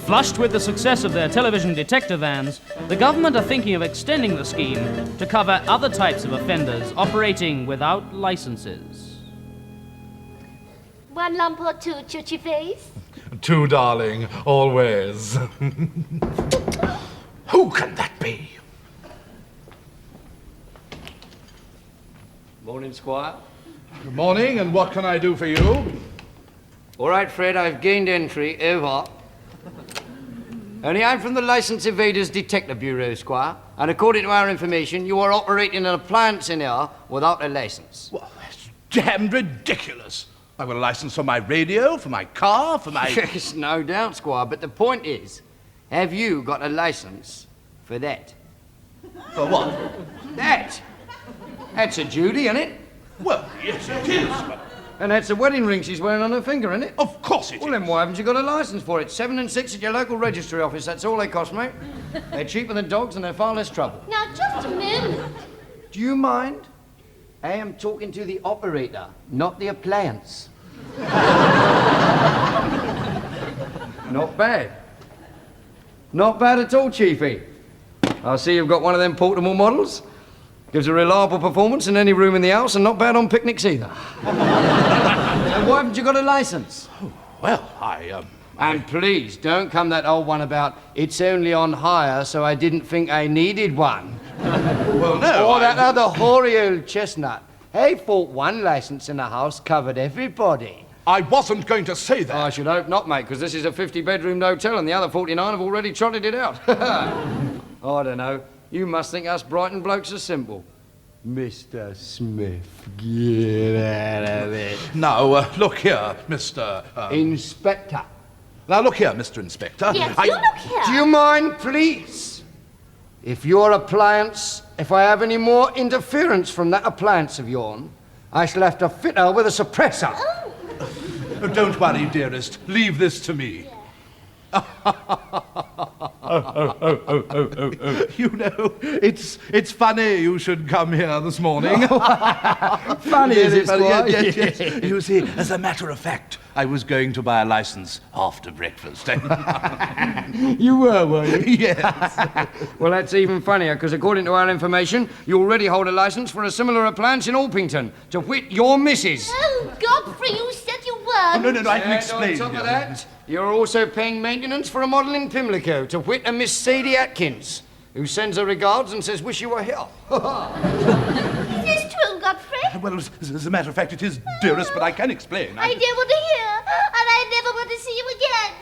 Flushed with the success of their television detector vans, the government are thinking of extending the scheme to cover other types of offenders operating without licenses. 1 lump or 2, Chuchi face? 2, darling, always. Who can that be? Morning, Squire. Good morning, and what can I do for you? All right, Fred, I've gained entry. Over. Only I'm from the License Evaders Detector Bureau, Squire, and according to our information, you are operating an appliance in here without a license. Well, that's damned ridiculous. I've got a license for my radio, for my car, for my... Yes, no doubt, Squire, but the point is, have you got a license for that? For what? That! That's a Judy, isn't it? Well, yes, it is, but... And that's a wedding ring she's wearing on her finger, isn't it? Of course it is. Well, then why haven't you got a license for it? 7 and 6 at your local registry office, that's all they cost, mate. They're cheaper than dogs and they're far less trouble. Now, just a minute. Do you mind? I am talking to the operator, not the appliance. Not bad. Not bad at all, Chiefy. I see you've got one of them portable models. Gives a reliable performance in any room in the house and not bad on picnics either. And why haven't you got a license? Oh, well, I And please, don't come that old one about, it's only on hire, so I didn't think I needed one. Well, no. Or that other hoary old chestnut. He thought one licence in the house covered everybody. I wasn't going to say that. I should hope not, mate, because this is a 50-bedroom hotel and the other 49 have already trotted it out. I don't know. You must think us Brighton blokes are simple. Mr. Smith, get out of it. Now, look here, Mr... Inspector. Now, look here, Mr. Inspector. Yes, you look here. Do you mind, please? If I have any more interference from that appliance of yourn, I shall have to fit her with a suppressor. Oh, don't worry, dearest. Leave this to me. You know, it's funny you should come here this morning. Funny, is it, Squire? Yes. You see, as a matter of fact, I was going to buy a licence after breakfast. You were you? Yes. Well, that's even funnier, because according to our information, you already hold a licence for a similar appliance in Alpington, to wit your missus. Oh, Godfrey, you said you were. Oh, no, I can explain. On top of that, you're also paying maintenance for a model in Pimlico, to wit a Miss Sadie Atkins, who sends her regards and says wish you were here. Is this true, Godfrey? Well, as a matter of fact, it is, dearest, but I can explain. I never want to hear, and I never want to see you again.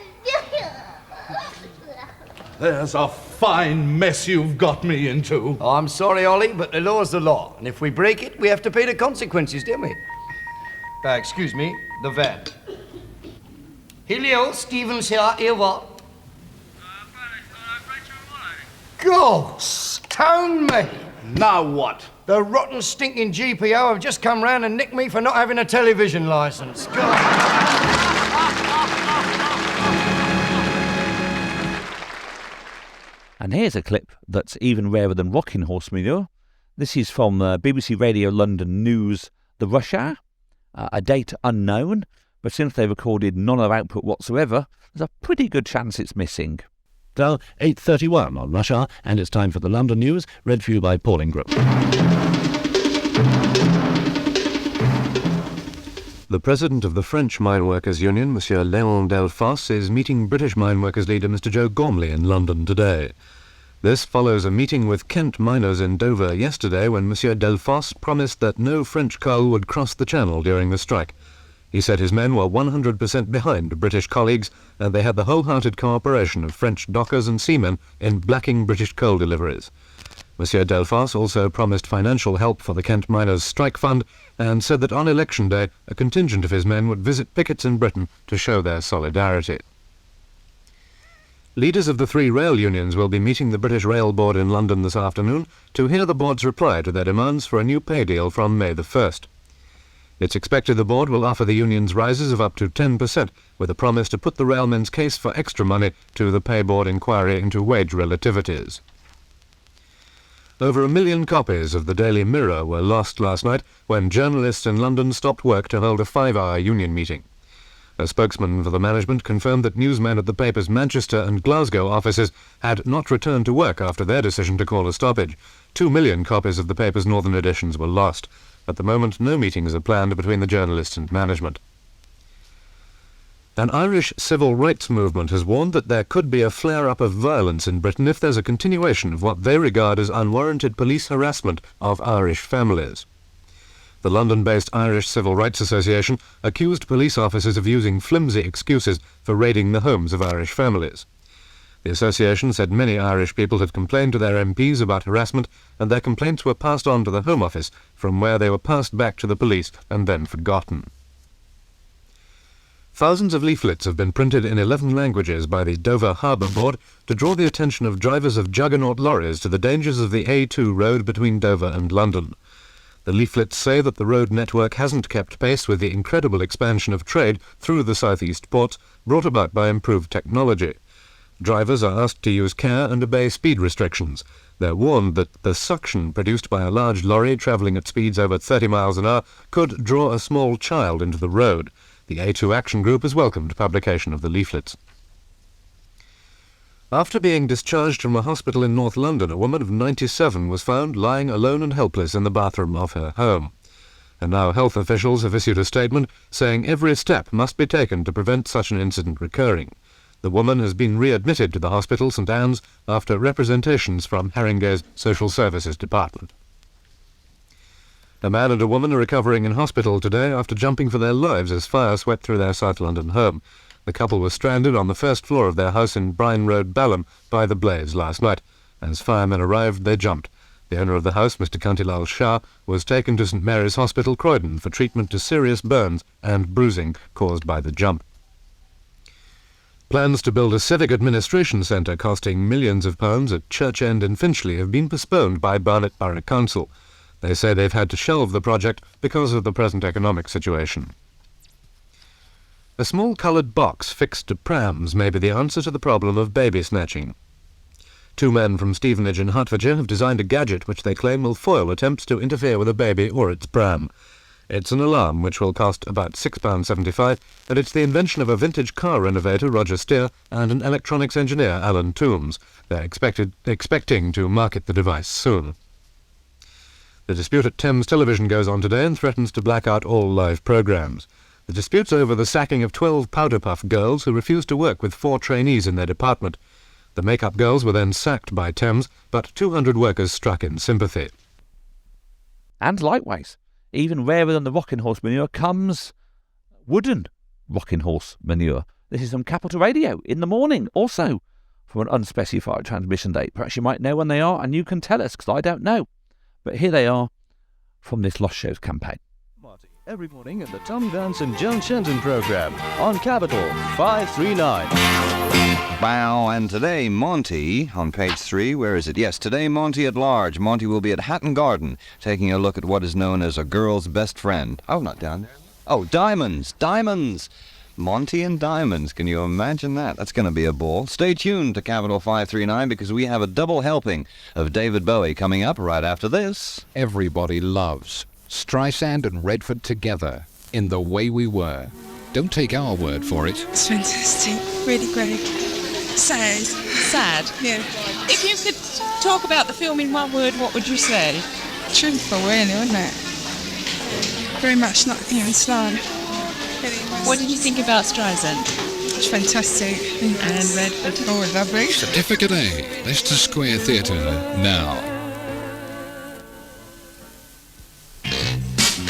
There's a fine mess you've got me into. Oh, I'm sorry, Ollie, but the law's the law, and if we break it, we have to pay the consequences, don't we? Excuse me, the van. Hello, Stevens here what? Gosh, town me! Now what? The rotten stinking GPO have just come round and nicked me for not having a television licence. And here's a clip that's even rarer than rocking horse manure. This is from BBC Radio London News, The Rush Hour. A date unknown, but since they recorded none of output whatsoever, there's a pretty good chance it's missing. Now, 8:31 on Rush Hour, and it's time for the London News, read for you by Paul Ingram. The president of the French Mine Workers Union, Monsieur Léon Delphos, is meeting British mine workers leader Mr Joe Gormley in London today. This follows a meeting with Kent miners in Dover yesterday when Monsieur Delphos promised that no French coal would cross the Channel during the strike. He said his men were 100% behind British colleagues and they had the wholehearted cooperation of French dockers and seamen in blacking British coal deliveries. Monsieur Delphos also promised financial help for the Kent miners' strike fund and said that on election day a contingent of his men would visit pickets in Britain to show their solidarity. Leaders of the three rail unions will be meeting the British Rail Board in London this afternoon to hear the board's reply to their demands for a new pay deal from May the 1st. It's expected the board will offer the unions rises of up to 10%, with a promise to put the railmen's case for extra money to the pay board inquiry into wage relativities. Over 1 million copies of the Daily Mirror were lost last night when journalists in London stopped work to hold a 5-hour union meeting. A spokesman for the management confirmed that newsmen at the paper's Manchester and Glasgow offices had not returned to work after their decision to call a stoppage. 2 million copies of the paper's northern editions were lost. At the moment, no meetings are planned between the journalists and management. An Irish civil rights movement has warned that there could be a flare-up of violence in Britain if there's a continuation of what they regard as unwarranted police harassment of Irish families. The London-based Irish Civil Rights Association accused police officers of using flimsy excuses for raiding the homes of Irish families. The association said many Irish people had complained to their MPs about harassment, and their complaints were passed on to the Home Office, from where they were passed back to the police and then forgotten. Thousands of leaflets have been printed in 11 languages by the Dover Harbour Board to draw the attention of drivers of juggernaut lorries to the dangers of the A2 road between Dover and London. The leaflets say that the road network hasn't kept pace with the incredible expansion of trade through the southeast ports brought about by improved technology. Drivers are asked to use care and obey speed restrictions. They're warned that the suction produced by a large lorry travelling at speeds over 30 miles an hour could draw a small child into the road. The A2 Action Group has welcomed publication of the leaflets. After being discharged from a hospital in North London, a woman of 97 was found lying alone and helpless in the bathroom of her home. And now health officials have issued a statement saying every step must be taken to prevent such an incident recurring. The woman has been readmitted to the hospital St Anne's after representations from Haringey's Social Services Department. A man and a woman are recovering in hospital today after jumping for their lives as fire swept through their South London home. The couple were stranded on the first floor of their house in Brine Road, Balham, by the blaze last night. As firemen arrived, they jumped. The owner of the house, Mr. Kantilal Shah, was taken to St Mary's Hospital, Croydon, for treatment to serious burns and bruising caused by the jump. Plans to build a civic administration centre costing millions of pounds at Church End in Finchley have been postponed by Barnet Borough Council. They say they've had to shelve the project because of the present economic situation. A small coloured box fixed to prams may be the answer to the problem of baby snatching. 2 men from Stevenage in Hertfordshire have designed a gadget which they claim will foil attempts to interfere with a baby or its pram. It's an alarm which will cost about £6.75, and it's the invention of a vintage car renovator, Roger Steer, and an electronics engineer, Alan Toombs. They're expecting to market the device soon. The dispute at Thames Television goes on today and threatens to black out all live programmes. The dispute's over the sacking of 12 powder puff girls who refused to work with 4 trainees in their department. The make-up girls were then sacked by Thames, but 200 workers struck in sympathy. And likewise, even rarer than the rocking horse manure comes wooden rocking horse manure. This is from Capital Radio in the morning, also from an unspecified transmission date. Perhaps you might know when they are, and you can tell us, because I don't know. But here they are from this Lost Shows campaign. Every morning at the Tom Dance and Joan Shenton programme on Capital 539. Wow, and today Monty, on page 3, where is it? Yes, today Monty at Large. Monty will be at Hatton Garden, taking a look at what is known as a girl's best friend. Oh, not down there. Oh, diamonds, diamonds! Monty and diamonds, can you imagine that? That's going to be a ball. Stay tuned to Capital 539 because we have a double helping of David Bowie coming up right after this. Everybody loves Streisand and Redford together in The Way We Were. Don't take our word for it. It's fantastic, really great. Sad. Sad? Yeah. If you could talk about the film in one word, what would you say? Truthful, really, wasn't it? Very much not, slow. What did you think about Streisand? It's fantastic. And Redford? Oh, lovely. Certificate A, Leicester Square Theatre, now.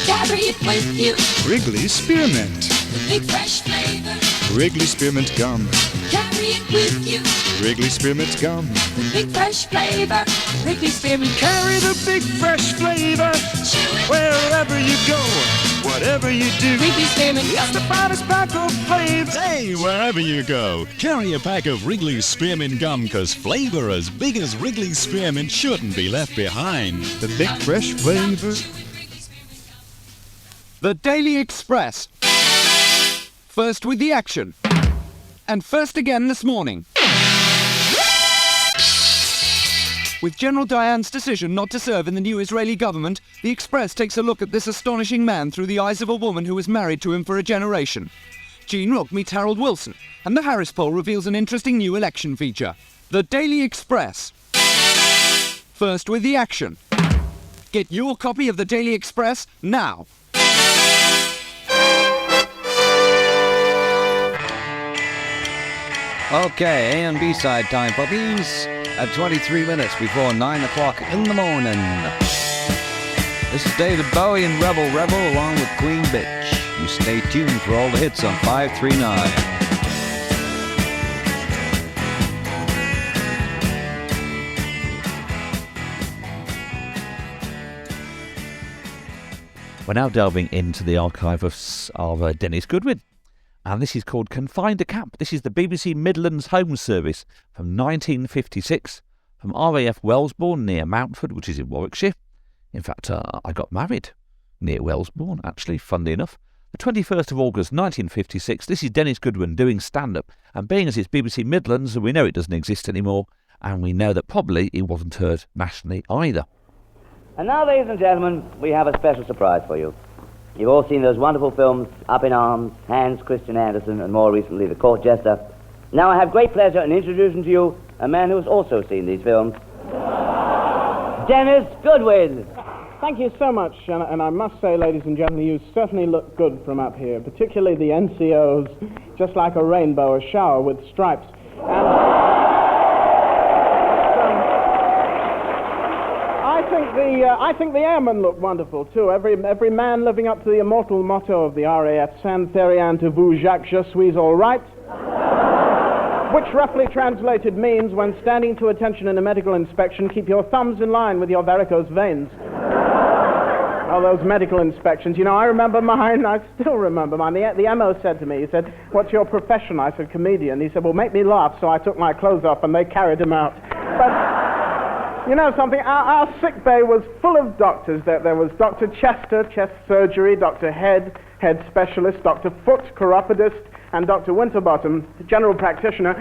Carry it with you. Wrigley Spearmint. The big fresh flavor. Wrigley Spearmint Gum. Carry it with you. Wrigley Spearmint Gum. The big fresh flavor. Wrigley Spearmint. Carry the big fresh flavor. Wherever you go, whatever you do. Wrigley Spearmint Gum. It's the finest pack of flavors. Hey, wherever you go, carry a pack of Wrigley Spearmint Gum, because flavor as big as Wrigley Spearmint shouldn't be left behind. The big fresh flavor. The Daily Express. First with the action. And first again this morning. With General Dayan's decision not to serve in the new Israeli government, the Express takes a look at this astonishing man through the eyes of a woman who was married to him for a generation. Gene Rook meets Harold Wilson, and the Harris poll reveals an interesting new election feature. The Daily Express. First with the action. Get your copy of the Daily Express now. Okay, A and B side time, puppies, at 23 minutes before 9 o'clock in the morning. This is David Bowie and Rebel along with Queen Bitch. You stay tuned for all the hits on 539. We're now delving into the archive of Dennis Goodwin. And this is called Confined to Camp. This is the BBC Midlands Home Service from 1956 from RAF Wellesbourne near Mountford, which is in Warwickshire. In fact, I got married near Wellesbourne, actually, funnily enough. The 21st of August 1956, this is Dennis Goodwin doing stand-up. And being as it's BBC Midlands, we know it doesn't exist anymore, and we know that probably it wasn't heard nationally either. And now, ladies and gentlemen, we have a special surprise for you. You've all seen those wonderful films, Up in Arms, Hans Christian Andersen, and more recently, The Court Jester. Now I have great pleasure in introducing to you a man who has also seen these films, Dennis Goodwin. Thank you so much, and I must say, ladies and gentlemen, you certainly look good from up here, particularly the NCOs, just like a rainbow, a shower with stripes. And I think the airmen look wonderful too. Every man living up to the immortal motto of the RAF, "Sans rien to vous, Jacques, je suis all right," which roughly translated means, when standing to attention in a medical inspection, keep your thumbs in line with your varicose veins. Oh, those medical inspections. You know, I remember mine. I still remember mine. The MO said to me, he said, "What's your profession?" I said, "Comedian." He said, "Well, make me laugh." So I took my clothes off and they carried him out. But you know something? Our sick bay was full of doctors. There was Dr. Chester, chest surgery, Dr. Head specialist, Dr. Foot, chiropodist, and Dr. Winterbottom, general practitioner.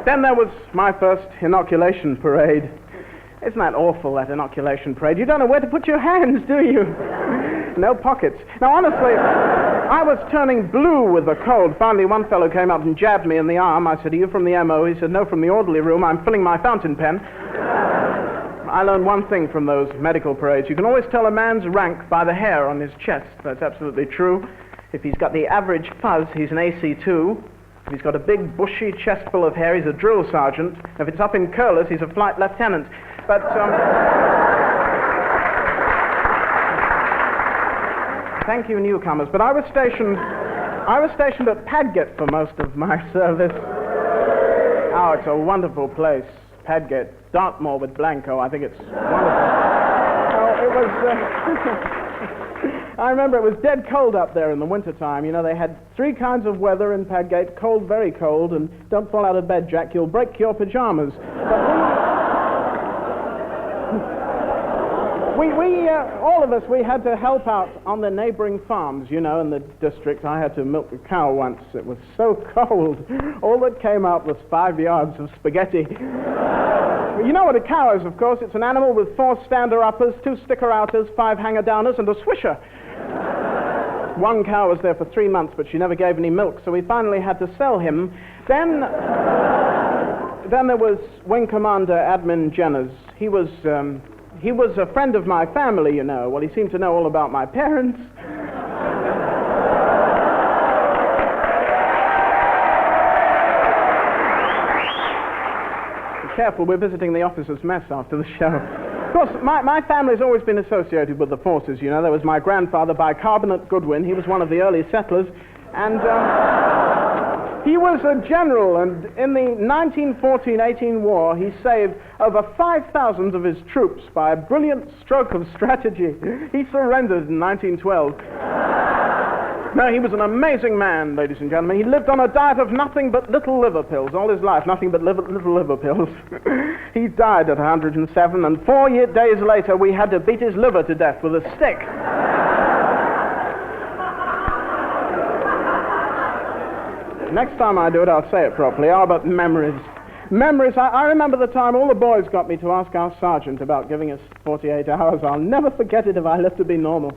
Then there was my first inoculation parade. Isn't that awful, that inoculation parade? You don't know where to put your hands, do you? No pockets. Now, honestly, I was turning blue with the cold. Finally, one fellow came up and jabbed me in the arm. I said, "Are you from the MO?" He said, "No, from the orderly room. I'm filling my fountain pen." I learned one thing from those medical parades. You can always tell a man's rank by the hair on his chest. That's absolutely true. If he's got the average fuzz, he's an AC2. If he's got a big, bushy chest full of hair, he's a drill sergeant. If it's up in curlers, he's a flight lieutenant. But, thank you, newcomers. But I was stationed at Padgate for most of my service. Oh, it's a wonderful place, Padgate. Dartmoor with Blanco. I think it's wonderful. Oh, it was... I remember it was dead cold up there in the wintertime. You know, they had 3 kinds of weather in Padgate: cold, very cold, and don't fall out of bed, Jack, you'll break your pajamas. All of us, we had to help out on the neighboring farms, you know, in the district. I had to milk a cow once. It was so cold. All that came out was 5 yards of spaghetti. You know what a cow is, of course. It's an animal with 4 stander-uppers, 2 sticker-outers, 5 hanger-downers, and a swisher. One cow was there for 3 months, but she never gave any milk, so we finally had to sell him. Then there was Wing Commander Admin Jenners. He was a friend of my family, you know. Well, he seemed to know all about my parents. Be careful, we're visiting the officers' mess after the show. Of course, my family's always been associated with the forces, you know. There was my grandfather, Bicarbonate Goodwin. He was one of the early settlers, and he was a general, and in the 1914-18 war, he saved over 5,000 of his troops by a brilliant stroke of strategy. He surrendered in 1912. No, he was an amazing man, ladies and gentlemen. He lived on a diet of nothing but little liver pills all his life, nothing but little liver pills. He died at 107, and 4 days later, we had to beat his liver to death with a stick. Next time I do it, I'll say it properly. Oh, but memories. Memories. I remember the time all the boys got me to ask our sergeant about giving us 48 hours. I'll never forget it if I live to be normal.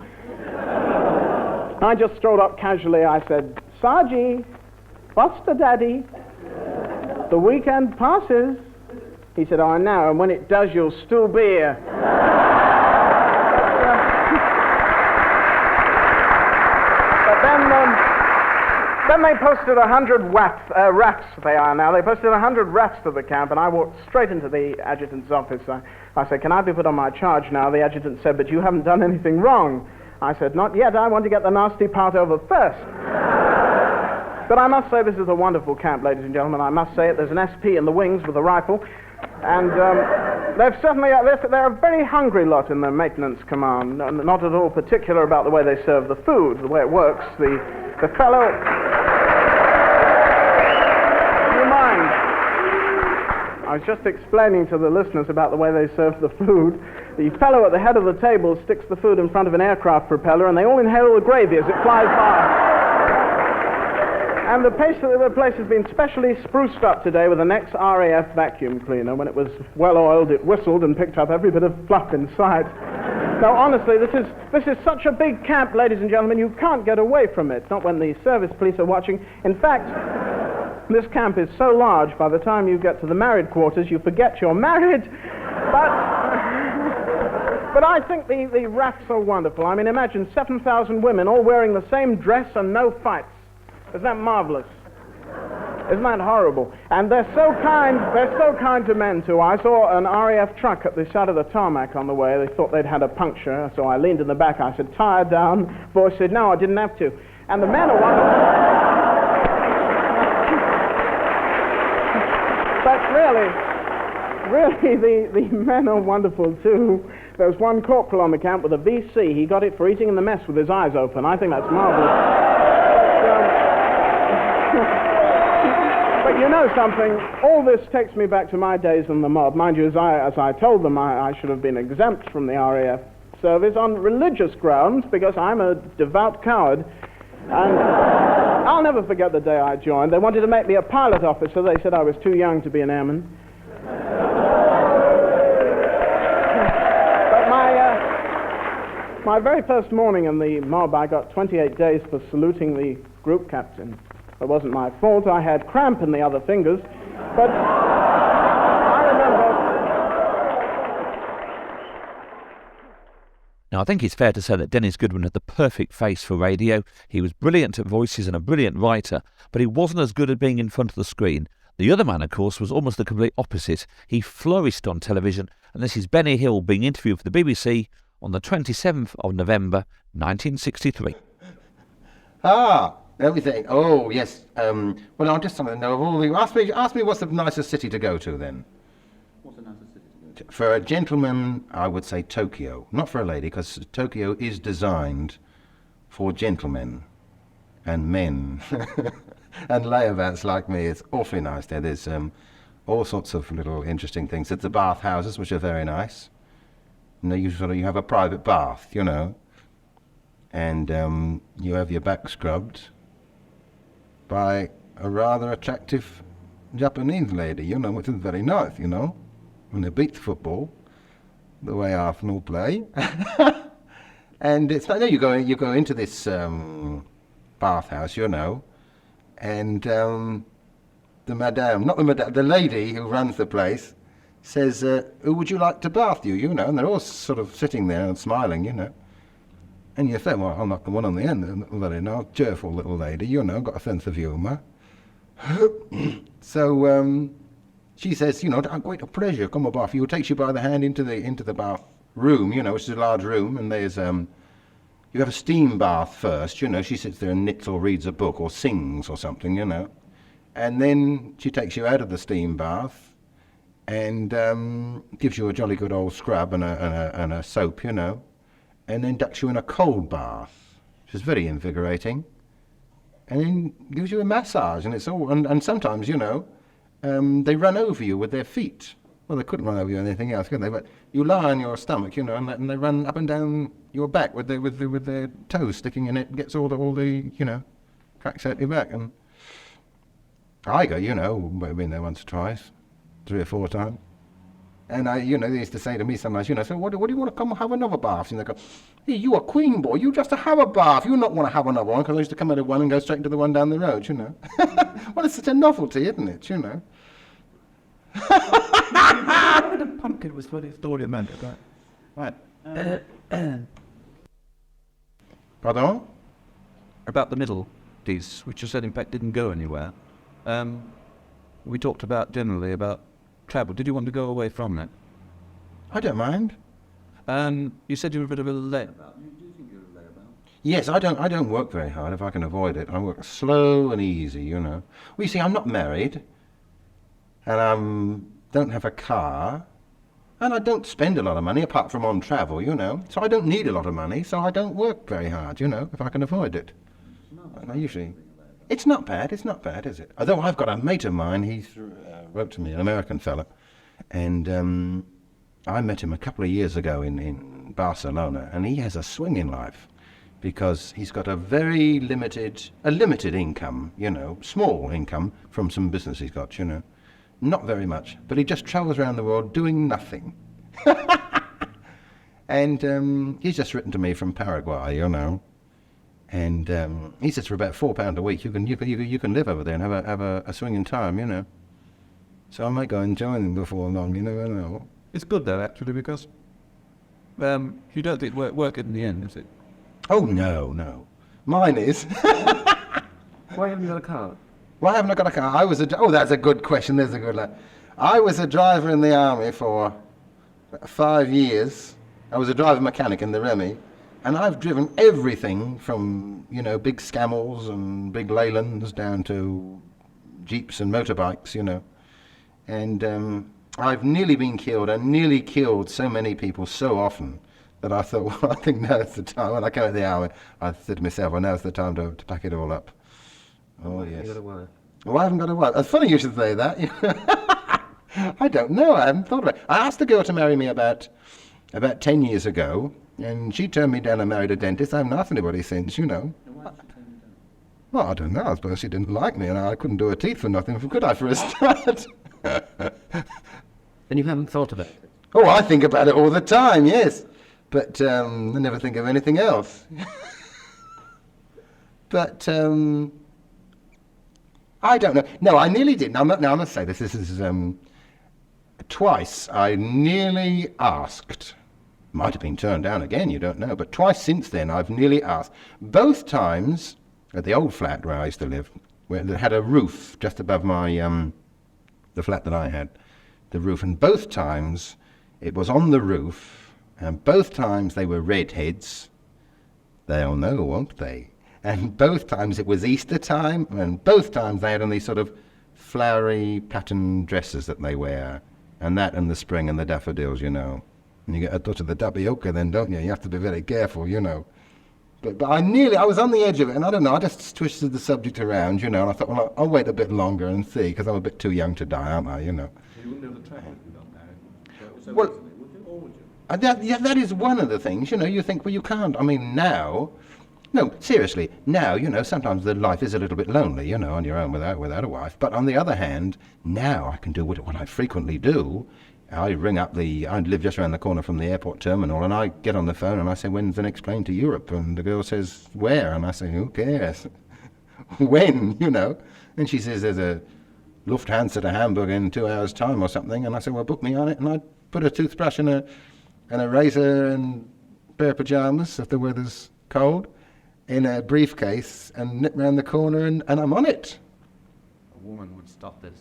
I just strolled up casually. I said, "Sargie, what's the daddy? The weekend passes." He said, "Oh, I know, and when it does, you'll still be here." But then they posted 100 rafts, they are now. They posted 100 rafts to the camp, and I walked straight into the adjutant's office. I said, "Can I be put on my charge now?" The adjutant said, "But you haven't done anything wrong." I said, "Not yet. I want to get the nasty part over first." But I must say this is a wonderful camp, ladies and gentlemen. I must say it. There's an SP in the wings with a rifle, and they're a very hungry lot in the maintenance command. Not at all particular about the way they serve the food, the way it works. The fellow... Do you mind? I was just explaining to the listeners about the way they serve the food. The fellow at the head of the table sticks the food in front of an aircraft propeller, and they all inhale the gravy as it flies by. And the place has been specially spruced up today with an ex-RAF vacuum cleaner. When it was well oiled, it whistled and picked up every bit of fluff in sight. Now, honestly, this is such a big camp, ladies and gentlemen, you can't get away from it. Not when the service police are watching. In fact, this camp is so large, by the time you get to the married quarters, you forget you're married. But But I think the RAFs are wonderful. I mean, imagine 7,000 women all wearing the same dress and no fights. Isn't that marvelous? Isn't that horrible? And they're so kind to men, too. I saw an RAF truck at the side of the tarmac on the way. They thought they'd had a puncture, so I leaned in the back. I said, "Tire down." Boy said, "No, I didn't have to." And the men are wonderful. But really, the men are wonderful, too. There was one corporal on the camp with a VC. He got it for eating in the mess with his eyes open. I think that's marvelous. But you know something, all this takes me back to my days in the mob. Mind you, as I told them, I should have been exempt from the RAF service on religious grounds because I'm a devout coward. And I'll never forget the day I joined. They wanted to make me a pilot officer. They said I was too young to be an airman. But my very first morning in the mob, I got 28 days for saluting the group captain. It wasn't my fault. I had cramp in the other fingers. But I remember... Now, I think it's fair to say that Dennis Goodwin had the perfect face for radio. He was brilliant at voices and a brilliant writer, but he wasn't as good at being in front of the screen. The other man, of course, was almost the complete opposite. He flourished on television, and this is Benny Hill being interviewed for the BBC on the 27th of November, 1963. Everything. Oh, yes. Well, I just want to know of all the... Ask me what's the nicest city to go to, then. What's the nicest city to go to? For a gentleman, I would say Tokyo. Not for a lady, because Tokyo is designed for gentlemen and men. And layabouts like me. It's awfully nice there. There's all sorts of little interesting things. There's the bath houses, which are very nice. You know, you have a private bath, you know. And you have your back scrubbed by a rather attractive Japanese lady, you know, which is very nice, you know, when they beat the football, the way Arsenal play. And it's like, no, you go into this bathhouse, you know, and the lady who runs the place says, "Who would you like to bath you?" You know, and they're all sort of sitting there and smiling, you know. And you say, "Well, I'm not the one on the end, very nice, cheerful little lady, you know, got a sense of humour." So she says, "You know, great a pleasure, come a bath you." Takes you by the hand into the bath room, you know, which is a large room, and there's you have a steam bath first, you know. She sits there and knits or reads a book or sings or something, you know, and then she takes you out of the steam bath and gives you a jolly good old scrub and a soap, you know. And then ducks you in a cold bath, which is very invigorating, and then gives you a massage, and it's all, and sometimes, you know, they run over you with their feet. Well, they couldn't run over you with anything else, could they? But you lie on your stomach, you know, and they run up and down your back with their toes sticking in it, gets all the you know, cracks out your back. And I go, you know, I've been there once or twice, 3 or 4 times. And you know, they used to say to me sometimes, you know, so what do you want to come have another bath? And they go, "Hey, you a queen boy, you just to have a bath. You not want to have another one," because I used to come out of one and go straight into the one down the road, you know. Well, it's such a novelty, isn't it, you know? The pumpkin was what his story meant, right? Pardon? About the middle piece, which you said in fact didn't go anywhere. We talked about generally about travel. Did you want to go away from that? I don't mind. You said you were a bit of a layabout. Do you think you're a layabout? Yes, I don't work very hard if I can avoid it. I work slow and easy, you know. Well, you see, I'm not married, and I don't have a car, and I don't spend a lot of money apart from on travel, you know. So I don't need a lot of money, so I don't work very hard, you know, if I can avoid it. And I usually... It's not bad, is it? Although I've got a mate of mine, he wrote to me, an American fella, and I met him a couple of years ago in Barcelona, and he has a swinging life because he's got a very limited income, you know, small income from some business he's got, you know. Not very much, but he just travels around the world doing nothing. And he's just written to me from Paraguay, you know. And he says for about £4 a week you can live over there and have a swinging time, you know. So I might go and join him before long, you never know. It's good though, actually, because You don't think it work in the end, is it? Oh, no. Mine is. Why haven't you got a car? Why haven't I got a car? Oh, that's a good question. There's a good one. I was a driver in the army for 5 years. I was a driver mechanic in the Remy, and I've driven everything from, big Scammells and big Leylands down to Jeeps and motorbikes, And I've nearly been killed and nearly killed so many people so often that I thought, well, I think now's the time. When I came out of the army, I said to myself, well, now's the time to pack it all up. Oh, yes. You got a wife? Well, I haven't got a wife. It's funny you should say that. I don't know. I haven't thought about it. I asked a girl to marry me about 10 years ago, and she turned me down and married a dentist. I haven't asked anybody since, Well, I don't know. I suppose she didn't like me, and I couldn't do her teeth for nothing, could I, for a start? Then you haven't thought about it? Oh, I think about it all the time, yes. But I never think of anything else. But I don't know. No, I nearly did. Now, I must say this. This is twice I nearly asked. Might have been turned down again, you don't know. But twice since then I've nearly asked. Both times at the old flat where I used to live, where it had a roof just above my the flat that I had, the roof. And both times it was on the roof, and both times they were redheads. They'll know, won't they? And both times it was Easter time, and both times they had on these sort of flowery patterned dresses that they wear, and that and the spring and the daffodils, And you get a touch of the tapioca then, don't you? You have to be very careful, But I was on the edge of it, and I don't know, I just twisted the subject around, and I thought, well, I'll wait a bit longer and see, because I'm a bit too young to die, aren't I, You wouldn't be able to travel if you got married. So Well, recently, would you, or would you? that is one of the things, you think, well, you can't. I mean, now, no, seriously, now, sometimes the life is a little bit lonely, on your own without a wife. But on the other hand, now I can do what I frequently do. I ring up I live just around the corner from the airport terminal, and I get on the phone and I say, when's the next plane to Europe? And the girl says, where? And I say, who cares? When, And she says, there's a Lufthansa to Hamburg in 2 hours' time or something. And I say, well, book me on it. And I put a toothbrush and a razor and a pair of pyjamas if the weather's cold in a briefcase and nip round the corner and I'm on it. A woman would stop this.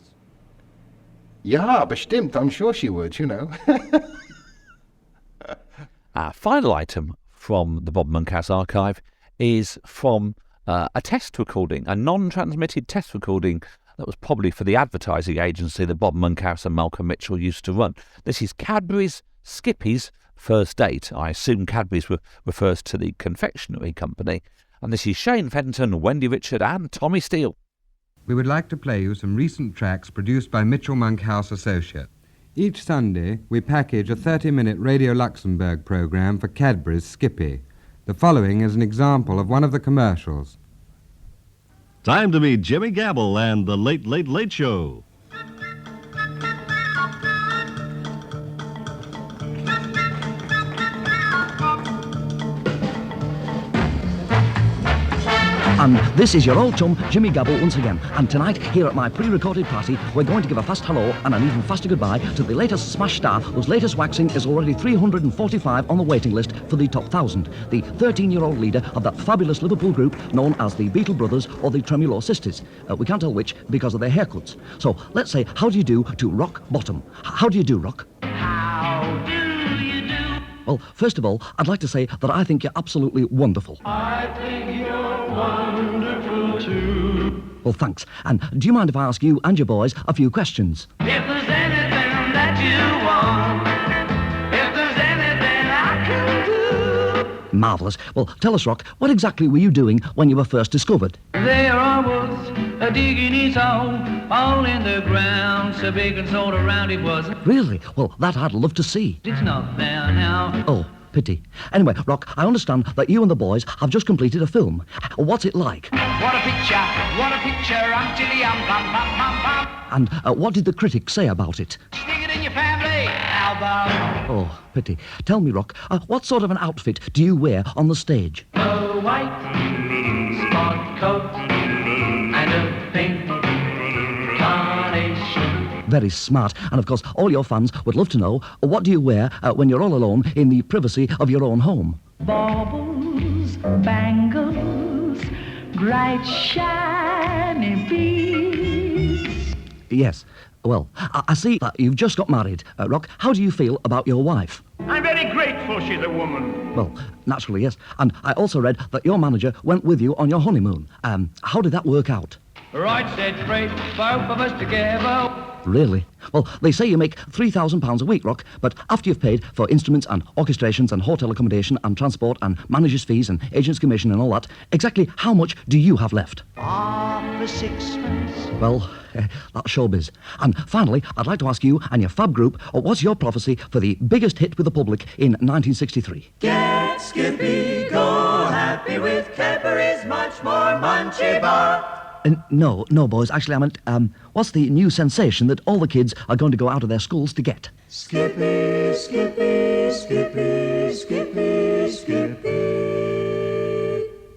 Ja, bestimmt. I'm sure she would, Our final item from the Bob Monkhouse archive is from a test recording, a non-transmitted test recording that was probably for the advertising agency that Bob Monkhouse and Malcolm Mitchell used to run. This is Cadbury's Skippy's first date. I assume Cadbury's refers to the confectionery company. And this is Shane Fenton, Wendy Richard and Tommy Steele. We would like to play you some recent tracks produced by Mitchell Monkhouse Associate. Each Sunday, we package a 30-minute Radio Luxembourg program for Cadbury's Skippy. The following is an example of one of the commercials. Time to meet Jimmy Gabble and the Late, Late, Late Show. And this is your old chum, Jimmy Gabble, once again. And tonight, here at my pre-recorded party, we're going to give a fast hello and an even faster goodbye to the latest smash star, whose latest waxing is already 345 on the waiting list for the top 1,000. The 13-year-old leader of that fabulous Liverpool group known as the Beatles Brothers or the Tremolo Sisters. We can't tell which because of their haircuts. So let's say, how do you do to Rock Bottom? How do you do, Rock? How do you do? Well, first of all, I'd like to say that I think you're absolutely wonderful. I think you're wonderful too. Well, thanks. And do you mind if I ask you and your boys a few questions? If there's anything that you want, if there's anything I can do. Marvellous. Well, tell us, Rock, what exactly were you doing when you were first discovered? There I was, digging his hole, all in the ground, so big and sort of round it was. Really? Well, that I'd love to see. It's not there now. Oh, pity. Anyway, Rock, I understand that you and the boys have just completed a film. What's it like? What a picture, I'm chilly, I'm bam, bam, bam, bam. And what did the critics say about it? Stick it in your family album. Oh, pity. Tell me, Rock, what sort of an outfit do you wear on the stage? A white sport coat and a pink carnation very smart. And of course, all your fans would love to know, what do you wear when you're all alone in the privacy of your own home? Baubles, bangles, bright shiny beads. Yes. Well, I see that you've just got married. Rock, how do you feel about your wife? I'm very grateful she's a woman. Well, naturally, yes. And I also read that your manager went with you on your honeymoon. How did that work out? Right, said Fred, both of us together. Really? Well, they say you make £3,000 a week, Rock, but after you've paid for instruments and orchestrations and hotel accommodation and transport and manager's fees and agent's commission and all that, exactly how much do you have left? Half a sixpence. Well, that's showbiz. And finally, I'd like to ask you and your fab group, what's your prophecy for the biggest hit with the public in 1963? Get Skippy, go happy with Cadbury's much more munchy bar. No, boys. Actually, I meant, what's the new sensation that all the kids are going to go out of their schools to get? Skippy, Skippy, Skippy, Skippy, Skippy.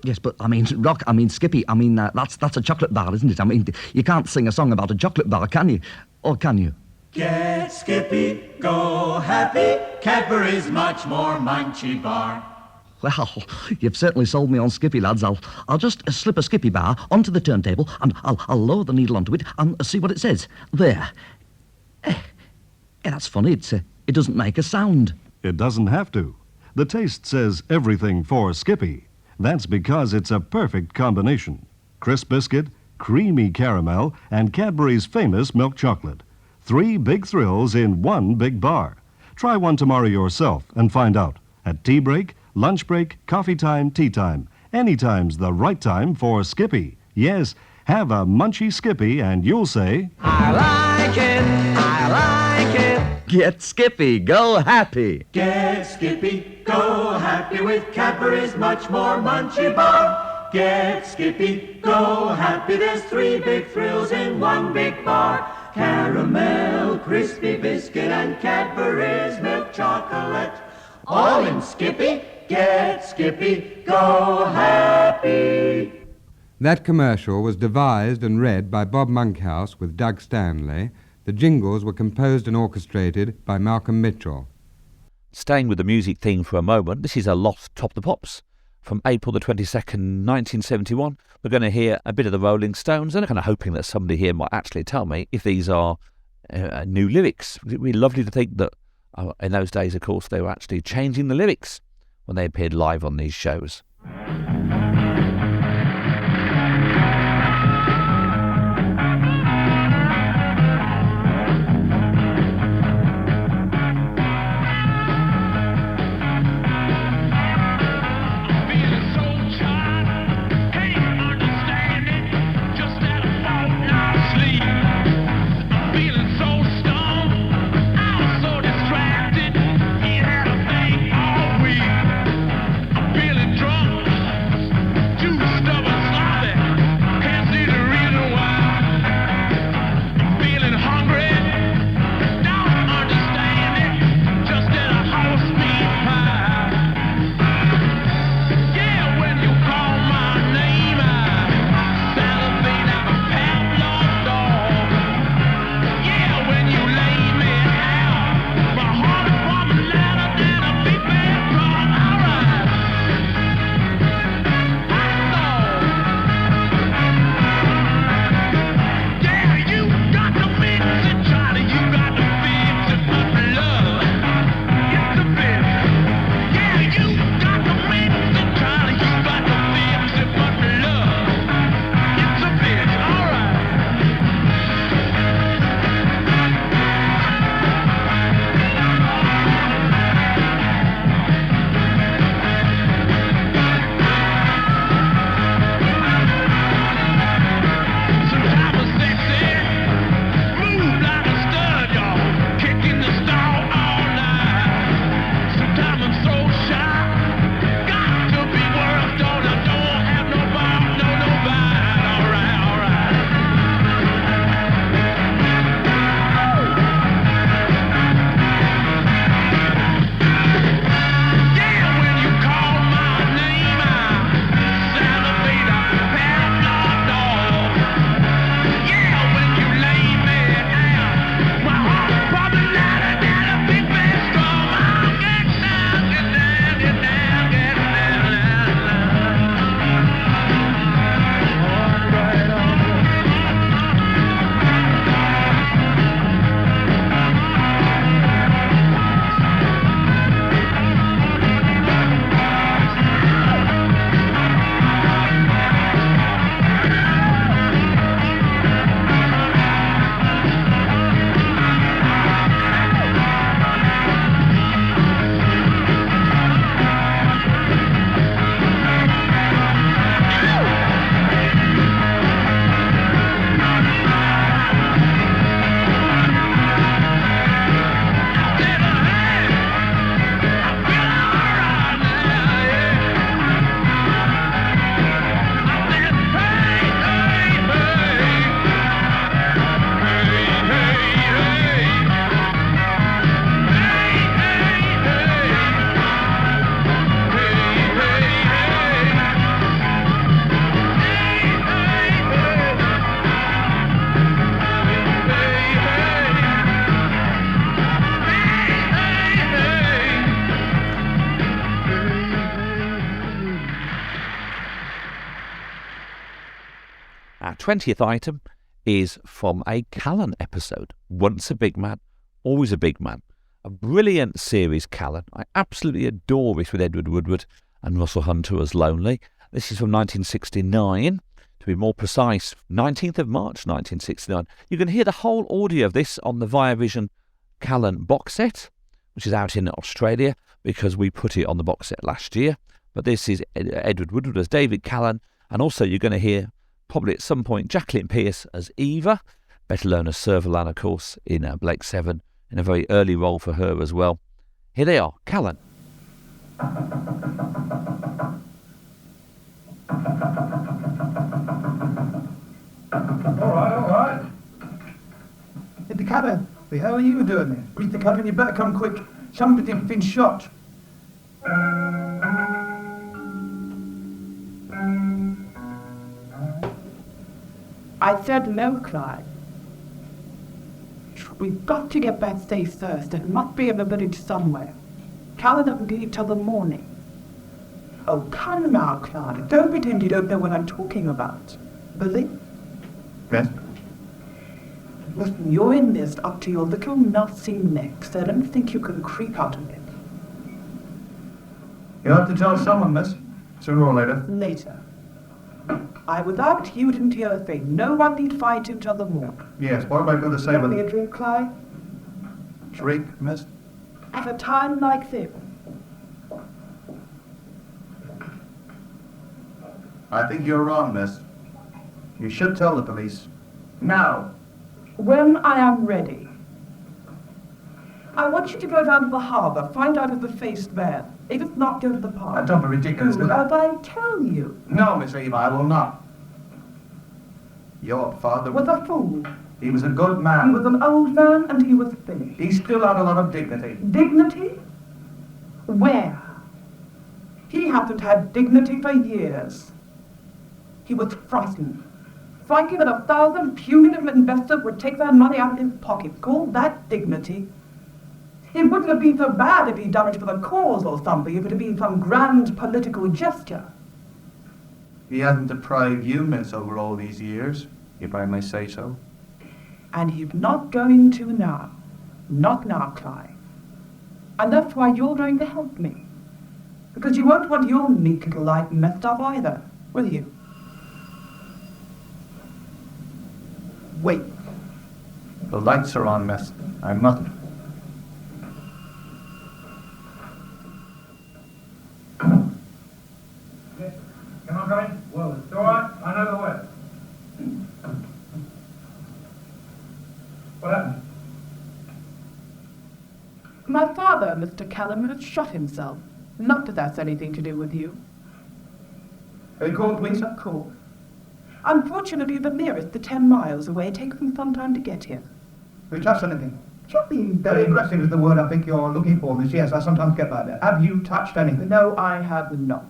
Yes, but I mean, Rock, I mean, Skippy, I mean, that's a chocolate bar, isn't it? I mean, you can't sing a song about a chocolate bar, can you? Or can you? Get Skippy, go happy, Cadbury's much more munchy bar. Well, you've certainly sold me on Skippy, lads. I'll just slip a Skippy bar onto the turntable and I'll lower the needle onto it and see what it says. There. Yeah, that's funny. It doesn't make a sound. It doesn't have to. The taste says everything for Skippy. That's because it's a perfect combination. Crisp biscuit, creamy caramel, and Cadbury's famous milk chocolate. 3 big thrills in one big bar. Try one tomorrow yourself and find out. At tea break, lunch break, coffee time, tea time. Anytime's the right time for Skippy. Yes, have a munchy Skippy and you'll say, I like it, I like it. Get Skippy, go happy. Get Skippy, go happy with Cadbury's much more munchy bar. Get Skippy, go happy, there's 3 big thrills in one big bar. Caramel, crispy biscuit, and Cadbury's milk chocolate. All in Skippy. Get Skippy, go happy. That commercial was devised and read by Bob Monkhouse with Doug Stanley. The jingles were composed and orchestrated by Malcolm Mitchell. Staying with the music theme for a moment, this is a Lost Top the Pops. From April the 22nd, 1971, we're going to hear a bit of the Rolling Stones, and I'm kind of hoping that somebody here might actually tell me if these are new lyrics. It would be lovely to think that in those days, of course, they were actually changing the lyrics when they appeared live on these shows. Drunk 20th item is from a Callan episode. Once a big man, always a big man. A brilliant series, Callan. I absolutely adore it with Edward Woodward and Russell Hunter as Lonely. This is from 1969. To be more precise, 19th of March 1969. You can hear the whole audio of this on the Viavision Callan box set, which is out in Australia because we put it on the box set last year. But this is Edward Woodward as David Callan, and also you're going to hear probably at some point Jacqueline Pearce as Eva, better known as Servalan, of course, in Blake 7, in a very early role for her as well. Here they are, Callan. All right. In the cabin. How are you doing there? Reach the cabin, you better come quick. Somebody's been shot. I said no, Clyde. We've got to get back safe first. It must be in the village somewhere. Callan doesn't leave till the morning. Oh, come now, Clyde. Don't pretend you don't know what I'm talking about. Billy? Yes? Listen, you're in this up to your little nasty neck, so I don't think you can creep out of it. You'll have to tell someone, miss. Sooner or later. Later. I without you didn't hear a thing. No one need fight until the morning. Yes, what am I going to say Give with me a drink, Clyde. Drink, miss? At a time like this. I think you're wrong, miss. You should tell the police. Now, when I am ready, I want you to go down to the harbour, find out if the faced man, if it's not, go to the park. Don't be ridiculous, miss. As I tell you. No, Miss Eva, I will not. Your father Was a fool. He was a good man. He was an old man and he was finished. He still had a lot of dignity. Dignity? Where? He hasn't had dignity for years. He was frightened. Frightened that 1,000 punitive investors would take their money out of his pocket. Call that dignity? It wouldn't have been so bad if he'd done it for the cause or something, if it had been some grand political gesture. He hasn't deprived you, miss, over all these years, if I may say so. And he's not going to now. Not now, Clive. And that's why you're going to help me. Because you won't want your meek little life messed up either, will you? Wait. The lights are on, miss. I mustn't. Can I go in? Well, it's all right. I know the way. What happened? My father, Mr. Callan, had shot himself. Not that that's anything to do with you. Have you called police? Of course. Unfortunately, the nearest, the 10 miles away, takes them some time to get here. Have you touched anything? Something very aggressive is the word I think you're looking for, miss. Yes, I sometimes get like that. Have you touched anything? No, I have not.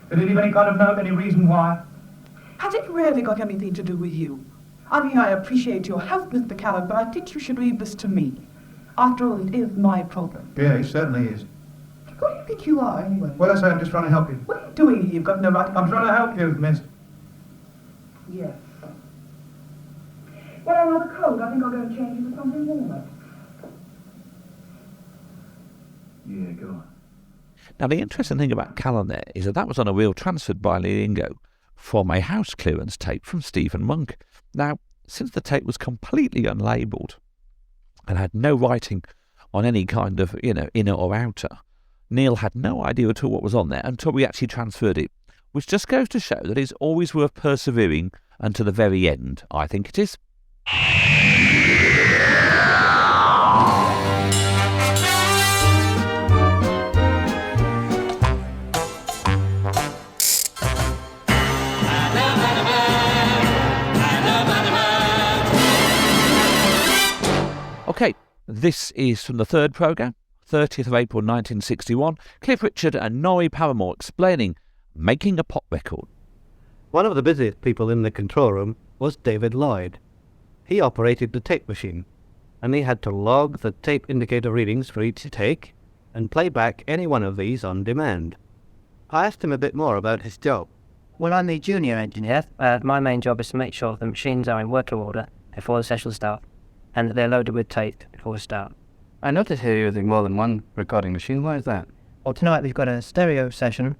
Did it leave any kind of note, any reason why? Has it really got anything to do with you? I mean, I appreciate your help, Mr. Callan, but I think you should leave this to me. After all, it is my problem. Yeah, it certainly is. Who do you think you are, anyway? Well, I say I'm just trying to help you. What are you doing here? You've got no right... I'm trying to help you, miss. Yes. Well, I'm rather cold. I think I'll go and change into something warmer. Yeah, go on. Now, the interesting thing about Callan there is that was on a reel transferred by Lingo from a house clearance tape from Stephen Monk. Now, since the tape was completely unlabelled and had no writing on any kind of, inner or outer, Neil had no idea at all what was on there until we actually transferred it, which just goes to show that it's always worth persevering until the very end. I think it is. Okay, this is from the third programme, 30th of April 1961. Cliff Richard and Norrie Paramore explaining making a pop record. One of the busiest people in the control room was David Lloyd. He operated the tape machine, and he had to log the tape indicator readings for each take and play back any one of these on demand. I asked him a bit more about his job. Well, I'm the junior engineer. My main job is to make sure the machines are in working order before the session starts, and that they're loaded with tape before we start. I notice here you're using more than one recording machine. Why is that? Well, tonight we've got a stereo session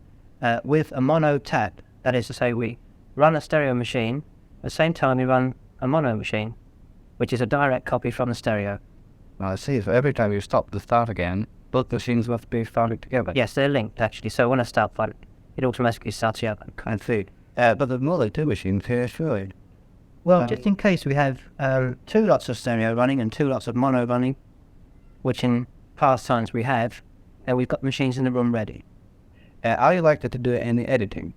with a mono tap. That is to say, we run a stereo machine, at the same time we run a mono machine, which is a direct copy from the stereo. Well, I see. So every time you stop to start again, both machines must be started together. Yes, they're linked, actually. So when I start one, it automatically starts the other. I see. But there's more than two machines here, surely. Well, just in case we have 2 lots of stereo running and 2 lots of mono running, which in past times we have, and we've got machines in the room ready. Are you likely to do any editing?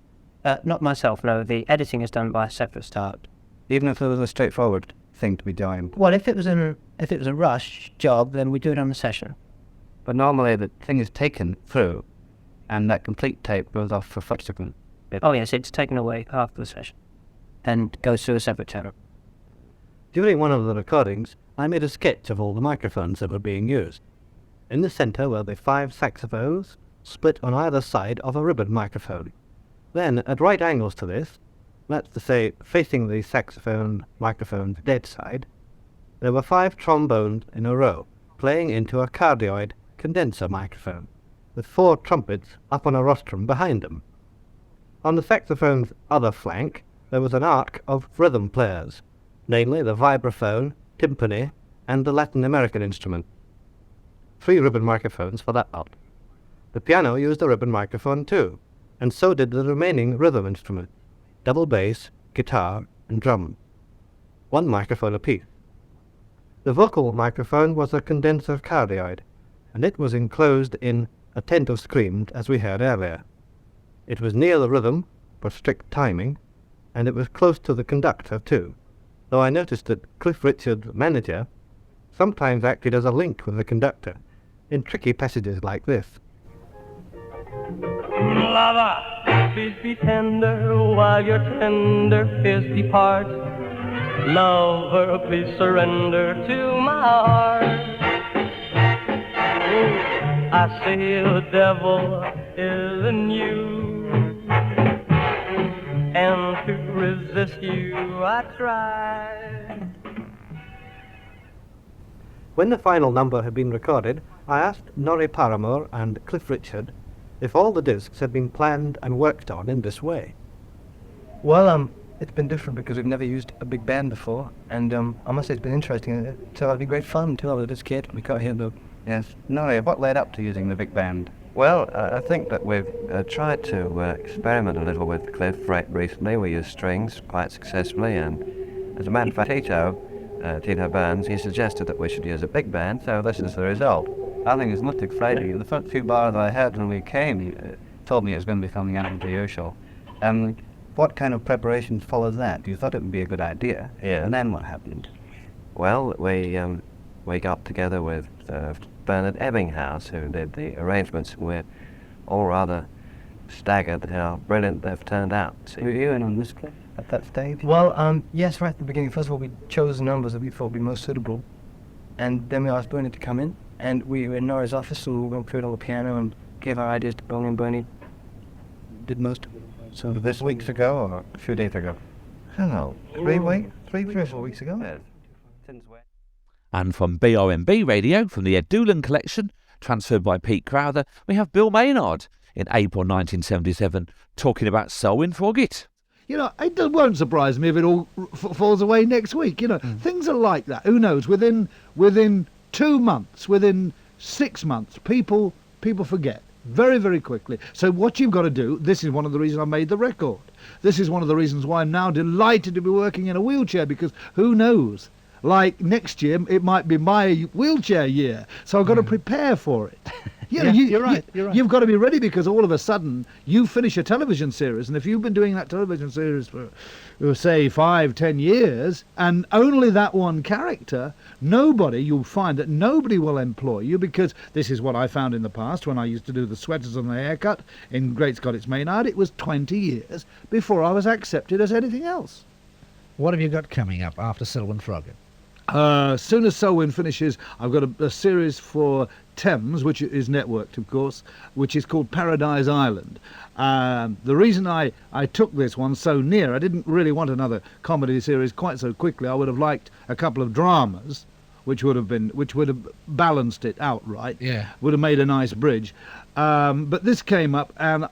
Not myself, no. The editing is done by a separate start. Even if it was a straightforward thing to be done? Well, if it was a rush job, then we do it on the session. But normally the thing is taken through, and that complete tape goes off for subsequent. Oh yes, it's taken away after the session, and goes through a separate channel. During one of the recordings, I made a sketch of all the microphones that were being used. In the centre were the 5 saxophones, split on either side of a ribbon microphone. Then, at right angles to this, that's to say, facing the saxophone microphone's dead side, there were 5 trombones in a row, playing into a cardioid condenser microphone, with 4 trumpets up on a rostrum behind them. On the saxophone's other flank, there was an arc of rhythm players, namely the vibraphone, timpani, and the Latin American instrument. 3 ribbon microphones for that lot. The piano used a ribbon microphone too, and so did the remaining rhythm instrument, double bass, guitar, and drum. 1 microphone apiece. The vocal microphone was a condenser cardioid, and it was enclosed in attentive screams as we heard earlier. It was near the rhythm, for strict timing, and it was close to the conductor too, though I noticed that Cliff Richard's manager sometimes acted as a link with the conductor, in tricky passages like this. Lover, please be tender while your tender fears depart. Lover, please surrender to my heart. I say the devil is in you, and to resist you I try. When the final number had been recorded, I asked Norrie Paramore and Cliff Richard if all the discs had been planned and worked on in this way. Well, it's been different because we've never used a big band before, and I must say it's been interesting. It turned out to be great fun too over this kit. We got here though. Yes. Norrie, what led up to using the big band? Well, I think that we've tried to experiment a little with Cliff recently. We used strings quite successfully, and as a matter of fact, Tito Burns, he suggested that we should use a big band, so this is the result. I think it's not exciting. The first few bars I heard when we came, he told me it was going to be coming out of the usual. What kind of preparations followed that? You thought it would be a good idea, yeah. And then what happened? Well, we got together with Bernard Ebbinghaus, who did the arrangements. We're all rather staggered at how brilliant they've turned out. Were you in on this, Cliff, at that stage? Well, yes, right at the beginning. First of all, we chose numbers that we thought would be most suitable, and then we asked Bernie to come in, and we were in Norrie's office, and we were going through it on the piano and gave our ideas to Bernie, and Bernie did most of it. So this weeks ago, or a few days ago? I don't know, 3 or 4 weeks ago. Yes. And from BRMB Radio, from the Ed Doolan collection, transferred by Pete Crowther, we have Bill Maynard in April 1977 talking about Selwyn Froggitt. You know, it won't surprise me if it all falls away next week. You know, things are like that. Who knows? Within 2 months, within 6 months, people forget very, very quickly. So what you've got to do, this is one of the reasons I made the record. This is one of the reasons why I'm now delighted to be working in a wheelchair, because who knows? Like next year, it might be my wheelchair year, so I've got to prepare for it. You're right. You've got to be ready, because all of a sudden you finish a television series, and if you've been doing that television series for, say, 5-10 years, and only that one character, you'll find that nobody will employ you, because this is what I found in the past when I used to do the sweaters and the haircut in Great Scott It's Maynard. It was 20 years before I was accepted as anything else. What have you got coming up after Selwyn Froggitt? As soon as Selwyn finishes, I've got a series for Thames, which is networked, of course, which is called Paradise Island. The reason I took this one so near, I didn't really want another comedy series quite so quickly. I would have liked a couple of dramas, which would have balanced it out, right? Yeah. Would have made a nice bridge. But this came up, and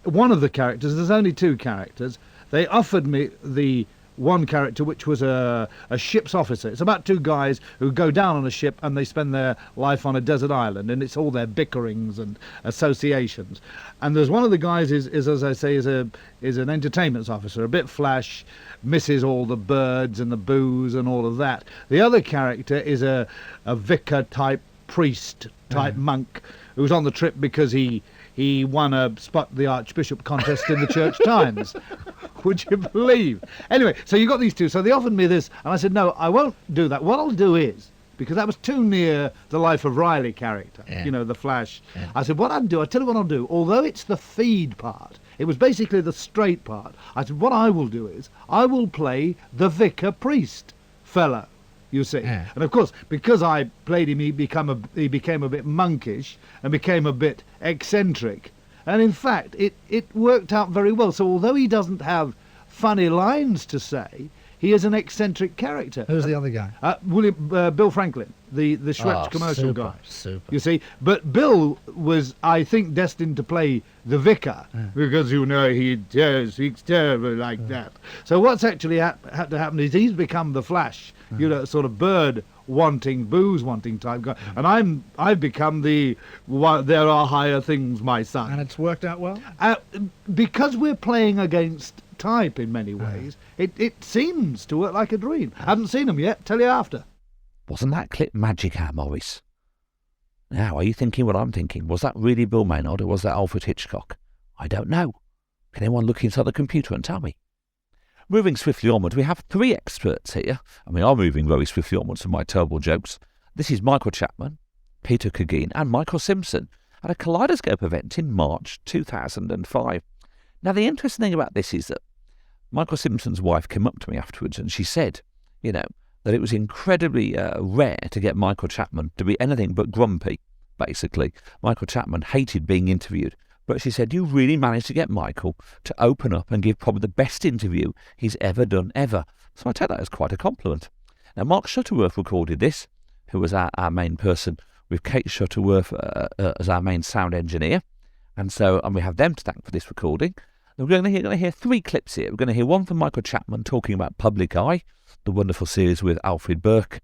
one of the characters, there's only two characters, they offered me the one character which was a ship's officer. It's about two guys who go down on a ship and they spend their life on a desert island, and it's all their bickerings and associations. And there's one of the guys is as I say, is an entertainment officer, a bit flash, misses all the birds and the booze and all of that. The other character is a vicar type, priest type monk who's on the trip because he won a Spot the Archbishop contest in the Church Times. Would you believe? Anyway, so you got these two. So they offered me this, and I said, no, I won't do that. What I'll do is, because that was too near the Life of Riley character, you know, the Flash. Yeah. I said, what I'll do, I'll tell you what I'll do. Although it's the feed part, it was basically the straight part. I said, what I will do is, I will play the vicar priest fellow. You see, and of course, because I played him, he became a bit monkish and became a bit eccentric, and in fact, it worked out very well. So although he doesn't have funny lines to say, he is an eccentric character. Who's the other guy? Bill Franklin, the Schweppes commercial guy. Super. You see, but Bill was, I think, destined to play the vicar because he speaks terribly like that. So what's actually had to happen is he's become the Flash. You know, sort of bird-wanting, booze-wanting type guy. And I've become the there are higher things, my son. And it's worked out well? Because we're playing against type in many ways, it seems to work like a dream. I haven't seen them yet. Tell you after. Wasn't that clip magic, Morris? Now, are you thinking what I'm thinking? Was that really Bill Maynard or was that Alfred Hitchcock? I don't know. Can anyone look inside the computer and tell me? Moving swiftly onward, we have three experts here. I mean, I'm moving very swiftly onwards from my terrible jokes. This is Michael Chapman, Peter Cogeen and Michael Simpson at a Kaleidoscope event in March 2005. Now, the interesting thing about this is that Michael Simpson's wife came up to me afterwards and she said, you know, that it was incredibly rare to get Michael Chapman to be anything but grumpy, basically. Michael Chapman hated being interviewed. But she said, you really managed to get Michael to open up and give probably the best interview he's ever done, ever. So I take that as quite a compliment. Now, Mark Shuttleworth recorded this, who was our main person, with Kate Shuttleworth as our main sound engineer. And we have them to thank for this recording. And we're going to hear three clips here. We're going to hear one from Michael Chapman talking about Public Eye, the wonderful series with Alfred Burke,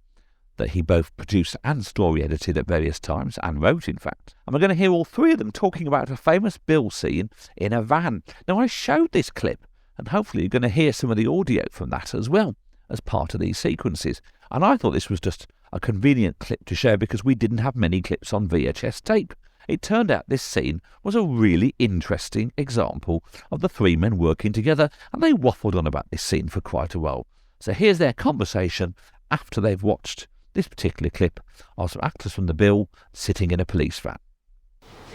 that he both produced and story edited at various times, and wrote, in fact. And we're going to hear all three of them talking about a famous Bill scene in a van. Now, I showed this clip, and hopefully you're going to hear some of the audio from that as well, as part of these sequences. And I thought this was just a convenient clip to show because we didn't have many clips on VHS tape. It turned out this scene was a really interesting example of the three men working together, and they waffled on about this scene for quite a while. So here's their conversation after they've watched this particular clip of some actors from the Bill sitting in a police van.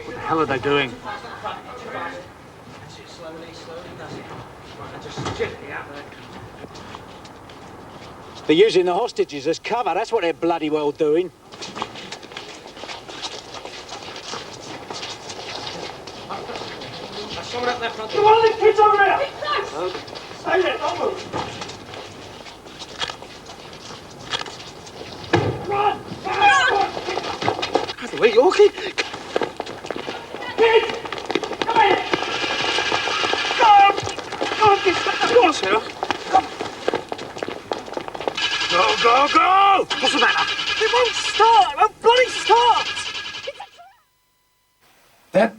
What the hell are they doing? They're using the hostages as cover, that's what they're bloody well doing. Someone up there front. Come on, the kids over here! Stay there, don't move! Run! Out of the way, Yorkie! Kids! Come here! Go on, Sarah. Come. Go! What's the matter? It won't start! It won't bloody start! That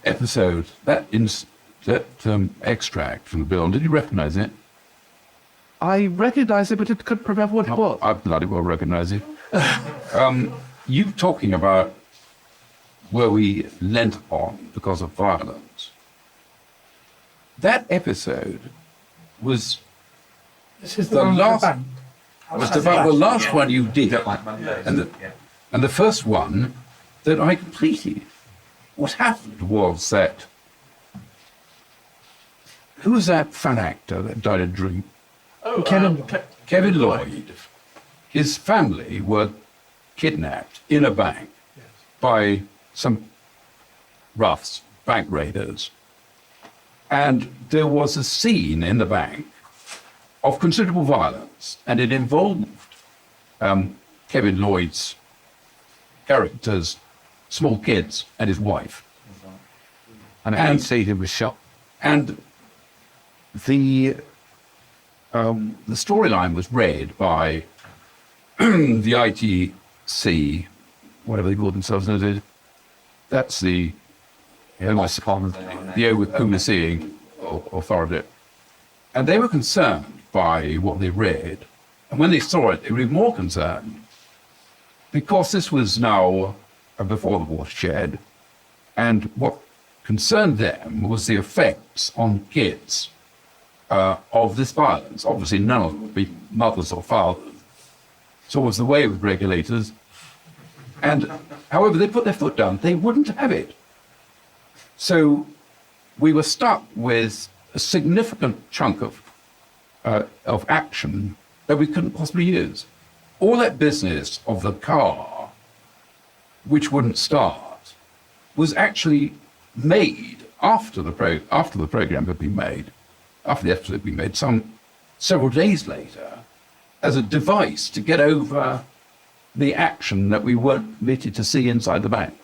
episode, that extract from the Bill, did you recognise it? I recognise it, but it couldn't remember what it was. I bloody well recognise it. You talking about where we lent on because of violence. That episode was the last one you did, and the first one that I completed. What happened was that who was that fun actor that died of drink? Kevin Lloyd. his family were kidnapped in a bank by some roughs, bank raiders. And there was a scene in the bank of considerable violence, and it involved Kevin Lloyd's character's small kids and his wife. And I see him was shot. And the storyline was read by the ITC, whatever they call themselves, that's the overseeing authority. And they were concerned by what they read. And when they saw it, they were even more concerned, because this was now before the watershed, and what concerned them was the effects on kids of this violence. Obviously, none of them would be mothers or fathers. So it was the way with regulators. And however they put their foot down, they wouldn't have it. So we were stuck with a significant chunk of action that we couldn't possibly use. All that business of the car, which wouldn't start, was actually made after the program had been made, after the episode had been made, several days later, as a device to get over the action that we weren't permitted to see inside the bank.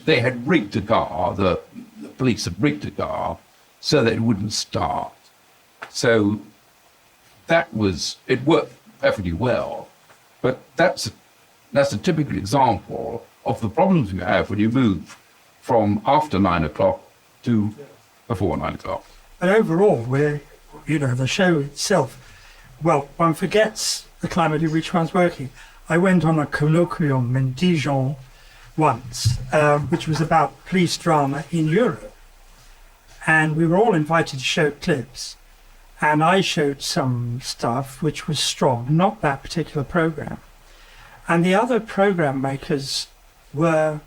They had rigged a car, the police had rigged a car so that it wouldn't start. So it worked perfectly well, but that's a typical example of the problems you have when you move from after 9 o'clock to before 9 o'clock. But overall, the show itself, well, one forgets the climate in which one's working. I went on a colloquium in Dijon once, which was about police drama in Europe. And we were all invited to show clips. And I showed some stuff which was strong, not that particular program. And the other program makers were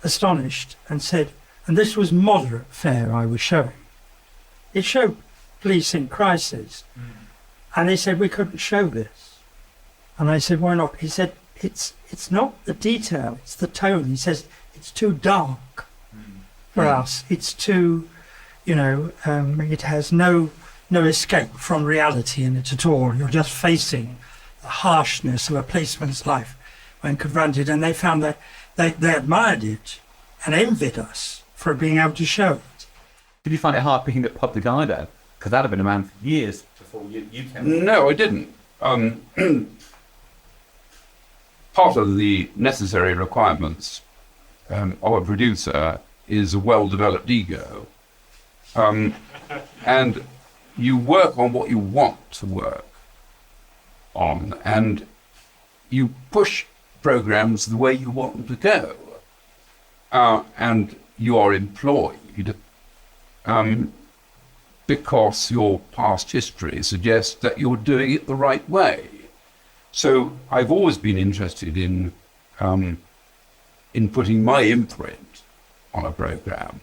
astonished and said, and this was moderate fare I was showing. It showed police in crisis. And they said, we couldn't show this. And I said, why not? He said, it's not the detail, it's the tone. He says, it's too dark for us. It's too, it has no escape from reality in it at all. You're just facing the harshness of a policeman's life when confronted. And they found that they admired it and envied us for being able to show it. Did you find it hard picking up Public Eye then? Because that had been around for years before you came. No, I didn't. Part of the necessary requirements of a producer is a well-developed ego. And you work on what you want to work on, and you push programs the way you want them to go. And you are employed because your past history suggests that you're doing it the right way. So I've always been interested in putting my imprint on a program.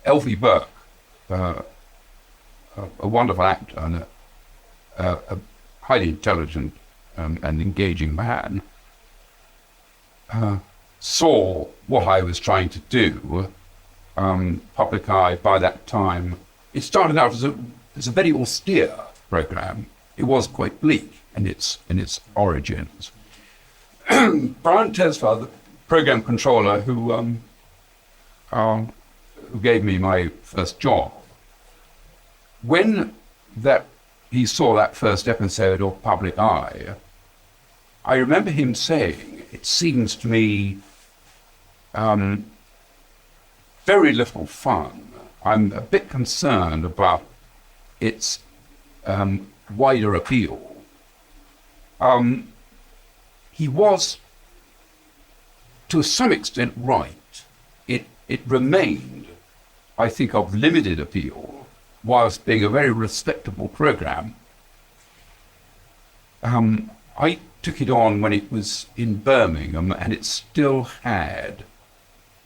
Elfie Burke, a wonderful actor and a highly intelligent and engaging man, saw what I was trying to do. Public Eye, by that time, it started out as a very austere program. It was quite bleak in its origins. Brian Tesfaye, the program controller who gave me my first job, when he saw that first episode of Public Eye, I remember him saying, it seems to me very little fun. I'm a bit concerned about its wider appeal. He was, to some extent, right. It remained, I think, of limited appeal, whilst being a very respectable program. I took it on when it was in Birmingham, and it still had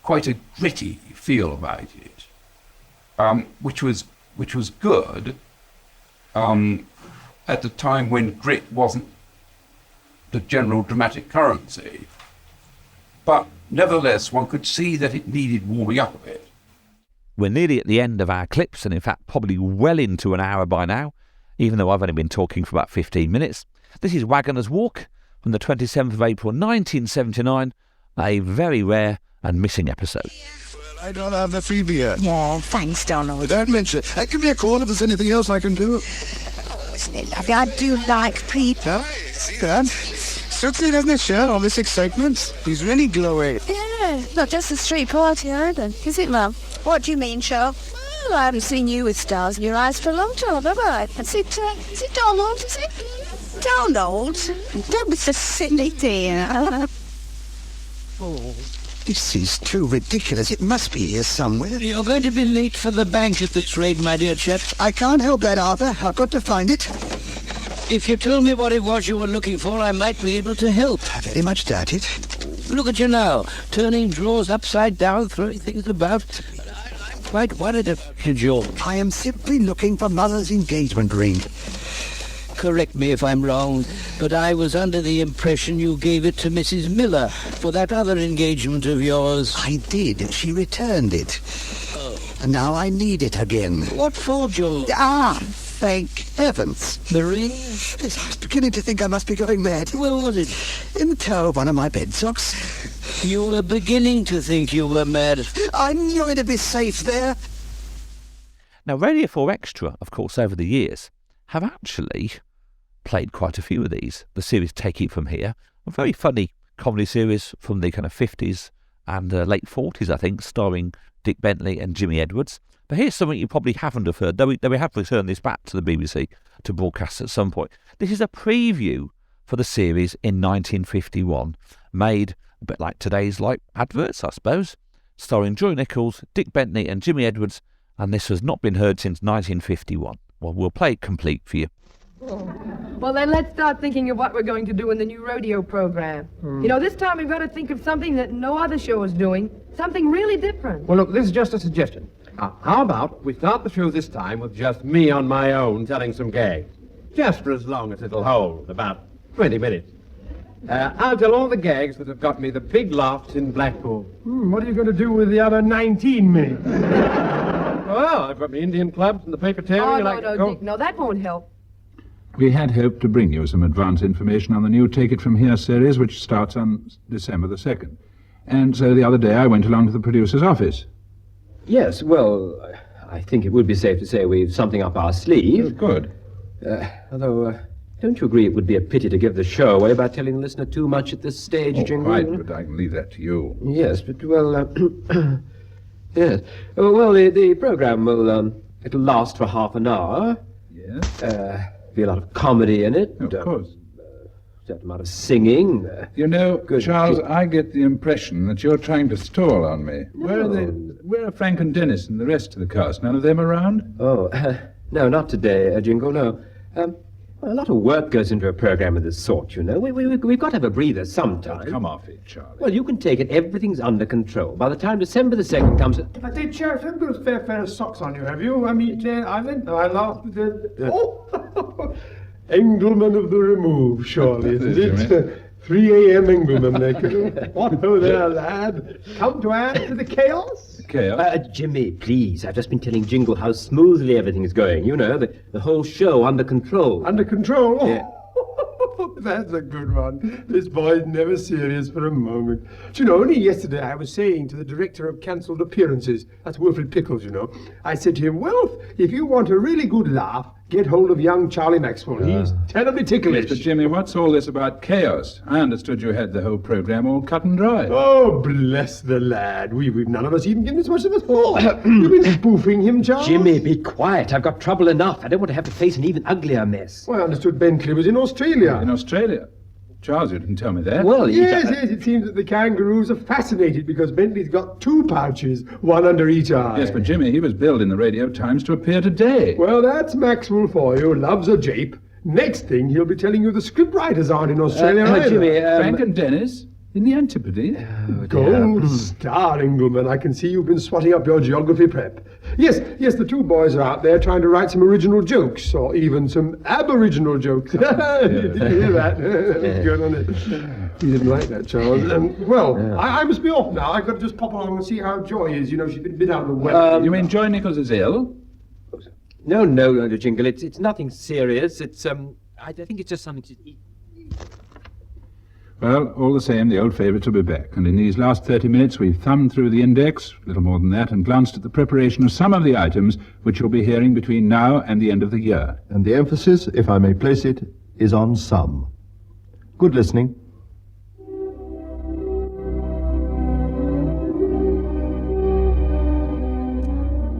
quite a gritty feel about it, which was good. And at the time when grit wasn't the general dramatic currency. But nevertheless, one could see that it needed warming up a bit. We're nearly at the end of our clips, and in fact probably well into an hour by now, even though I've only been talking for about 15 minutes. This is Wagoner's Walk from the 27th of April 1979, a very rare and missing episode. I don't have the free beer. Yeah, thanks, Donald. Don't mention it. Give me a call if there's anything else I can do. Oh, isn't it lovely? I do like people. See that? Certainly doesn't it share all this excitement? He's really glowing. Yeah, not just a street party either, is it, Mum? What do you mean, Cheryl? Well, I haven't seen you with stars in your eyes for a long time, have I? Is it Donald, is it? Donald? Don't be so silly, dear. Oh, this is too ridiculous. It must be here somewhere. You're going to be late for the bank at this rate, my dear chap. I can't help that, Arthur. I've got to find it. If you told me what it was you were looking for, I might be able to help. I very much doubt it. Look at you now, turning drawers upside down, throwing things about. I'm quite worried about you, George. I am simply looking for Mother's engagement ring. Correct me if I'm wrong, but I was under the impression you gave it to Mrs. Miller for that other engagement of yours. I did. She returned it. Oh. And now I need it again. What for, George? Thank heavens. The ring? Yes, I was beginning to think I must be going mad. Where was it? In the toe of one of my bed socks. You were beginning to think you were mad. I knew it'd be safe there. Now, Radio 4 Extra, of course, over the years, have actually played quite a few of these. The series Take It From Here, a very funny comedy series from the kind of 50s and late 40s, I think, starring Dick Bentley and Jimmy Edwards. But here's something you probably haven't have heard, though we have returned this back to the BBC to broadcast at some point. This is a preview for the series in 1951, made a bit like today's adverts, I suppose, starring Joy Nichols, Dick Bentley and Jimmy Edwards, and this has not been heard since 1951. Well, we'll play it complete for you. Well, then let's start thinking of what we're going to do in the new rodeo program. You know, this time we've got to think of something that no other show is doing, something really different. Well, look, this is just a suggestion. How about we start the show this time with just me on my own telling some gags? Just for as long as it'll hold, about 20 minutes. I'll tell all the gags that have got me the big laughs in Blackpool. What are you going to do with the other 19 minutes? Well, I've got my Indian clubs and the paper-tearing. Dick, no, that won't help. We had hoped to bring you some advance information on the new Take It From Here series, which starts on December the 2nd. And so the other day I went along to the producer's office. Yes, well, I think it would be safe to say we've something up our sleeve. Oh, good. Although, don't you agree it would be a pity to give the show away by telling the listener too much at this stage, Jingle? Quite, but I can leave that to you. Yes, but, well, yes. Well, the program will, it'll last for half an hour. Yes. Be a lot of comedy in it. Of course. A certain amount of singing. You know, Charles, I get the impression that you're trying to stall on me. Where are Frank and Dennis and the rest of the cast? None of them around? Oh, no, not today, Jingle, no. Well, a lot of work goes into a program of this sort, you know. We've got to have a breather sometime. Come off it, Charlie. Well, you can take it. Everything's under control. By the time December the 2nd comes... I say, Sheriff, you haven't got a fair pair of socks on you, have you? I mean, Ivan? No, I laughed with the... Oh! Engelman of the Remove, surely, isn't it? 3 a.m. Engelman, they could. What ho there, lad? Come to add to the chaos? Chaos? Jimmy, please. I've just been telling Jingle how smoothly everything is going. You know, the whole show under control. Under control? Oh. Yeah. That's a good one. This boy's never serious for a moment. Do you know, only yesterday I was saying to the director of cancelled appearances, that's Wilfred Pickles, you know, I said to him, Wilf, if you want a really good laugh, get hold of young Charlie Maxwell. He's terribly ticklish. But Jimmy, what's all this about chaos? I understood you had the whole programme all cut and dry. Oh, bless the lad. We've none of us even given as much of a thought. You've been spoofing him, Charles. Jimmy, be quiet. I've got trouble enough. I don't want to have to face an even uglier mess. Well, I understood Bentley was in Australia. In Australia? Charles, you didn't tell me that. Well, yes, it seems that the kangaroos are fascinated because Bentley's got 2 pouches, one under each eye. Yes, but Jimmy, he was billed in the Radio Times to appear today. Well, that's Maxwell for you. Loves a jape. Next thing, he'll be telling you the scriptwriters aren't in Australia either. Jimmy, Frank and Dennis? In the Antipodes? Gold star, Engelman. I can see you've been swatting up your geography prep. Yes, the two boys are out there trying to write some original jokes, or even some aboriginal jokes. Did you hear that? Good on it. He didn't like that, Charles. I must be off now. I've got to just pop along and see how Joy is. You know, she's been a bit out of the weather. You mean Joy Nichols is ill? No, Jingle. It's nothing serious. It's I think it's just something to eat. Well, all the same, the old favourites will be back, and in these last 30 minutes we've thumbed through the index, a little more than that, and glanced at the preparation of some of the items which you'll be hearing between now and the end of the year. And the emphasis, if I may place it, is on some. Good listening.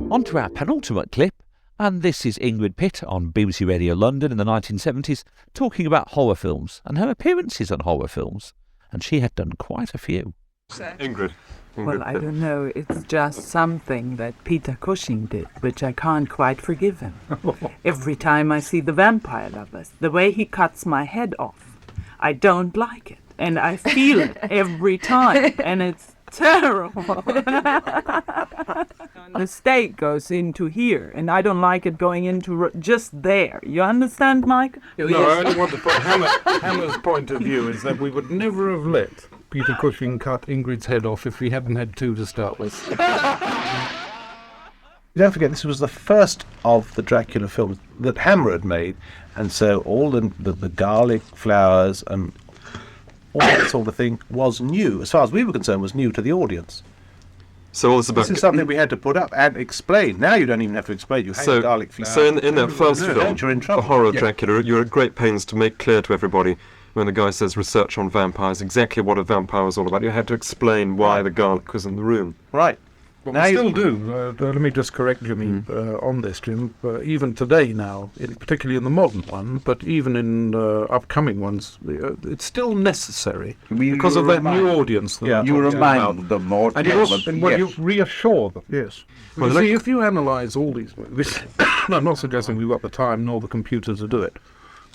On to our penultimate clip, and this is Ingrid Pitt on BBC Radio London in the 1970s talking about horror films and her appearances on horror films, and she had done quite a few. Ingrid Well, I Pitt. don't know. It's just something that Peter Cushing did, which I can't quite forgive him. Every time I see The Vampire Lovers, the way he cuts my head off, I don't like it, and I feel it every time, and it's terrible. The steak goes into here, and I don't like it going into just there. You understand, Mike? No, I only want to put Hammer's point of view is that we would never have let Peter Cushing cut Ingrid's head off if we hadn't had two to start with. Don't forget, this was the first of the Dracula films that Hammer had made, and so all the garlic flowers and all that sort of thing was new. As far as we were concerned, was new to the audience. So all this about... This is something we had to put up and explain. Now you don't even have to explain. You hang garlic flowers. So in that first film, you're in trouble. The horror of Dracula, you're at great pains to make clear to everybody when the guy says research on vampires, exactly what a vampire was all about. You had to explain why the garlic was in the room. Right. Well, we still do. Let me just correct Jimmy on this, Jim. Even today now, particularly in the modern one, but even in upcoming ones, it's still necessary because of that new audience that you remind them more. And you reassure them. Yes. Well, see, if you analyse all these movies, I'm not suggesting we've got the time nor the computer to do it,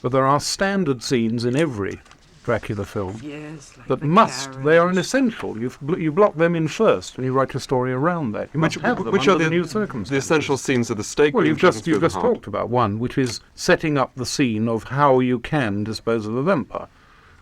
but there are standard scenes in every Dracula film they are an essential. You block them in first and you write your story around that. You must have them which under are the new circumstances. The essential scenes of the stake? Well, you've just talked about one, which is setting up the scene of how you can dispose of a vampire.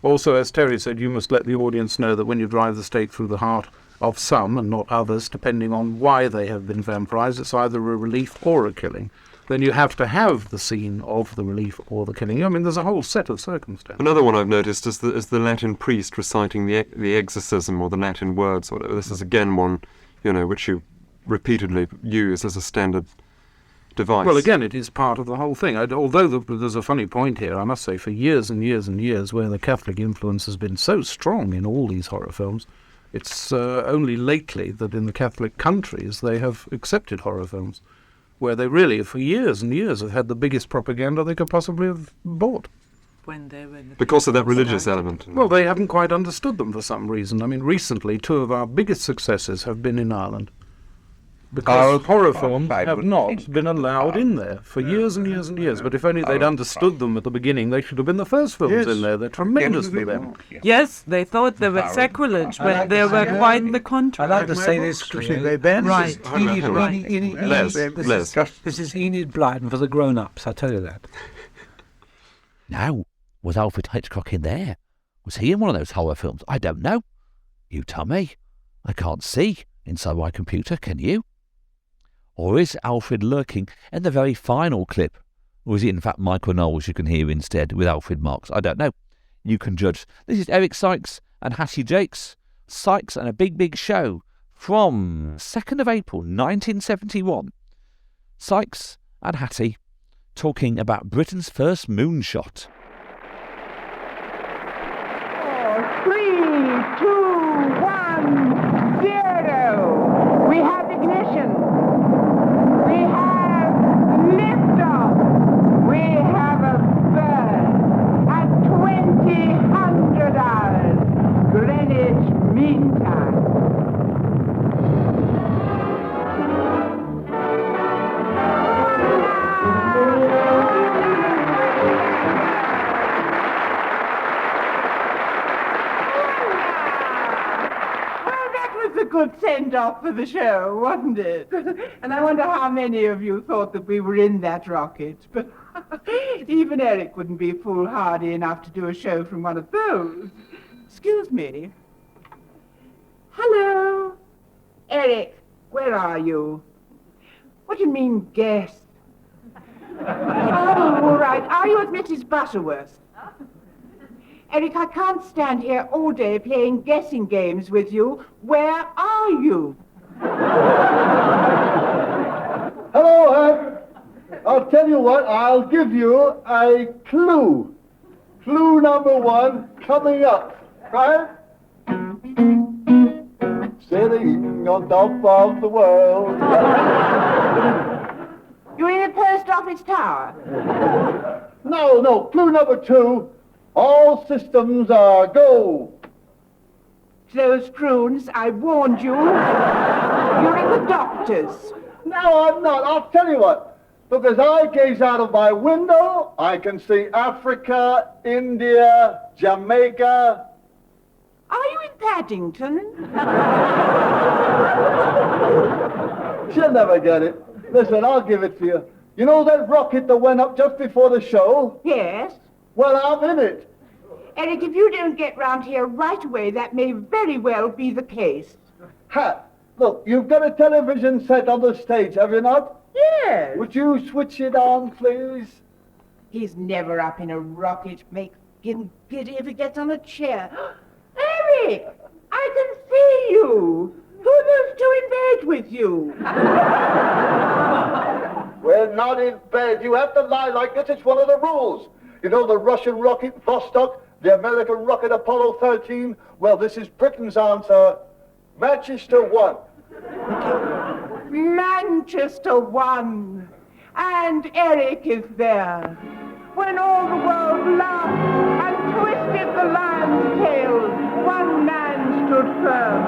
Also, as Terry said, you must let the audience know that when you drive the stake through the heart of some and not others, depending on why they have been vampirized, it's either a relief or a killing. Then you have to have the scene of the relief or the killing. I mean, there's a whole set of circumstances. Another one I've noticed is the Latin priest reciting the exorcism or the Latin words or whatever. This is again one, which you repeatedly use as a standard device. Well, again, it is part of the whole thing. Although there's a funny point here, I must say, for years and years and years, where the Catholic influence has been so strong in all these horror films, it's only lately that in the Catholic countries they have accepted horror films, where they really, for years and years, have had the biggest propaganda they could possibly have bought. Because of that religious element. Well, they haven't quite understood them for some reason. I mean, recently, two of our biggest successes have been in Ireland, because horror films have not been allowed in there for years and years and years. But if only they'd understood them at the beginning, they should have been the first films in there. They're tremendous for them. Yes, they thought they were sacrilege, but they were quite the contrary. I'd like to say this, Ben. Right. This is Enid Blyton for the grown-ups, I tell you that. Now, was Alfred Hitchcock in there? Was he in one of those horror films? I don't know. You tell me. I can't see inside my computer, can you? Or is Alfred lurking in the very final clip? Or is it in fact Michael Knowles you can hear instead with Alfred Marks? I don't know. You can judge. This is Eric Sykes and Hattie Jakes. Sykes and a Big Big Show from 2nd of April 1971. Sykes and Hattie talking about Britain's first moonshot. 3, 2, 1, 0. We have ignition. We have liftoff. We have a burn at 2000 hours, Greenwich Mean Time. good send-off for the show, wasn't it? And I wonder how many of you thought that we were in that rocket. But even Eric wouldn't be foolhardy enough to do a show from one of those. Excuse me. Hello? Eric, where are you? What do you mean, guess? Oh, all right. Are you at Mrs. Butterworth? Eric, I can't stand here all day playing guessing games with you. Where are you? Hello, Herb. I'll tell you what, I'll give you a clue. Clue number 1 coming up, right? Sitting on top of the world. You're in the post office tower? No, clue number 2. All systems are go. Those prunes, I warned you. You're in the doctor's. No, I'm not. I'll tell you what. Look, as I gaze out of my window, I can see Africa, India, Jamaica. Are you in Paddington? She'll never get it. Listen, I'll give it to you. You know that rocket that went up just before the show? Yes. Well, I'm in it. Eric, if you don't get round here right away, that may very well be the case. Ha! Look, you've got a television set on the stage, have you not? Yes. Would you switch it on, please? He's never up in a rocket. Make him giddy if he gets on a chair. Eric! I can see you! Who are those two in bed with you? We're not in bed. You have to lie like this. It's one of the rules. You know the Russian rocket Vostok, the American rocket Apollo 13? Well, this is Britain's answer. Manchester 1. Manchester 1. And Eric is there. When all the world laughed and twisted the lion's tail, one man stood firm.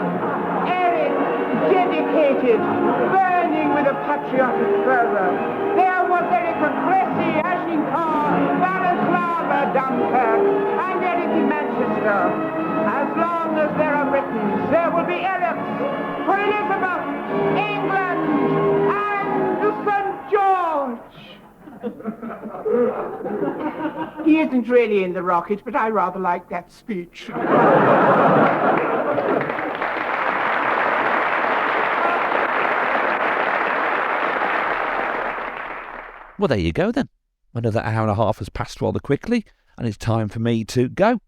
Eric, dedicated, burning with a patriotic fervor. There was Eric at Cressy, Ashingham, Barislava, Dunkirk, and Eric in Manchester. As long as there are Britons, there will be Erics for Elizabeth, England, and St. George. He isn't really in the rocket, but I rather like that speech. Well, there you go then. Another hour and a half has passed rather quickly, and it's time for me to go.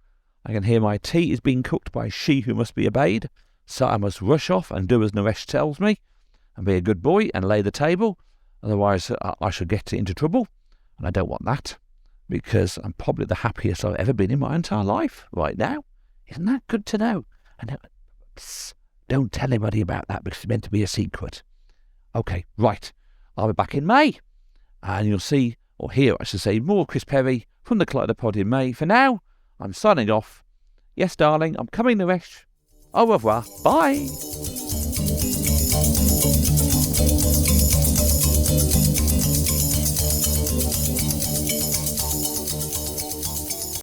I can hear my tea is being cooked by she who must be obeyed, so I must rush off and do as Naresh tells me, and be a good boy and lay the table. Otherwise, I shall get into trouble, and I don't want that, because I'm probably the happiest I've ever been in my entire life right now. Isn't that good to know? And don't tell anybody about that, because it's meant to be a secret. Okay, right. I'll be back in May. And you'll see, or hear, I should say, more Chris Perry from the Kaleidopod in May. For now, I'm signing off. Yes, darling, I'm coming, Naresh. Au revoir. Bye.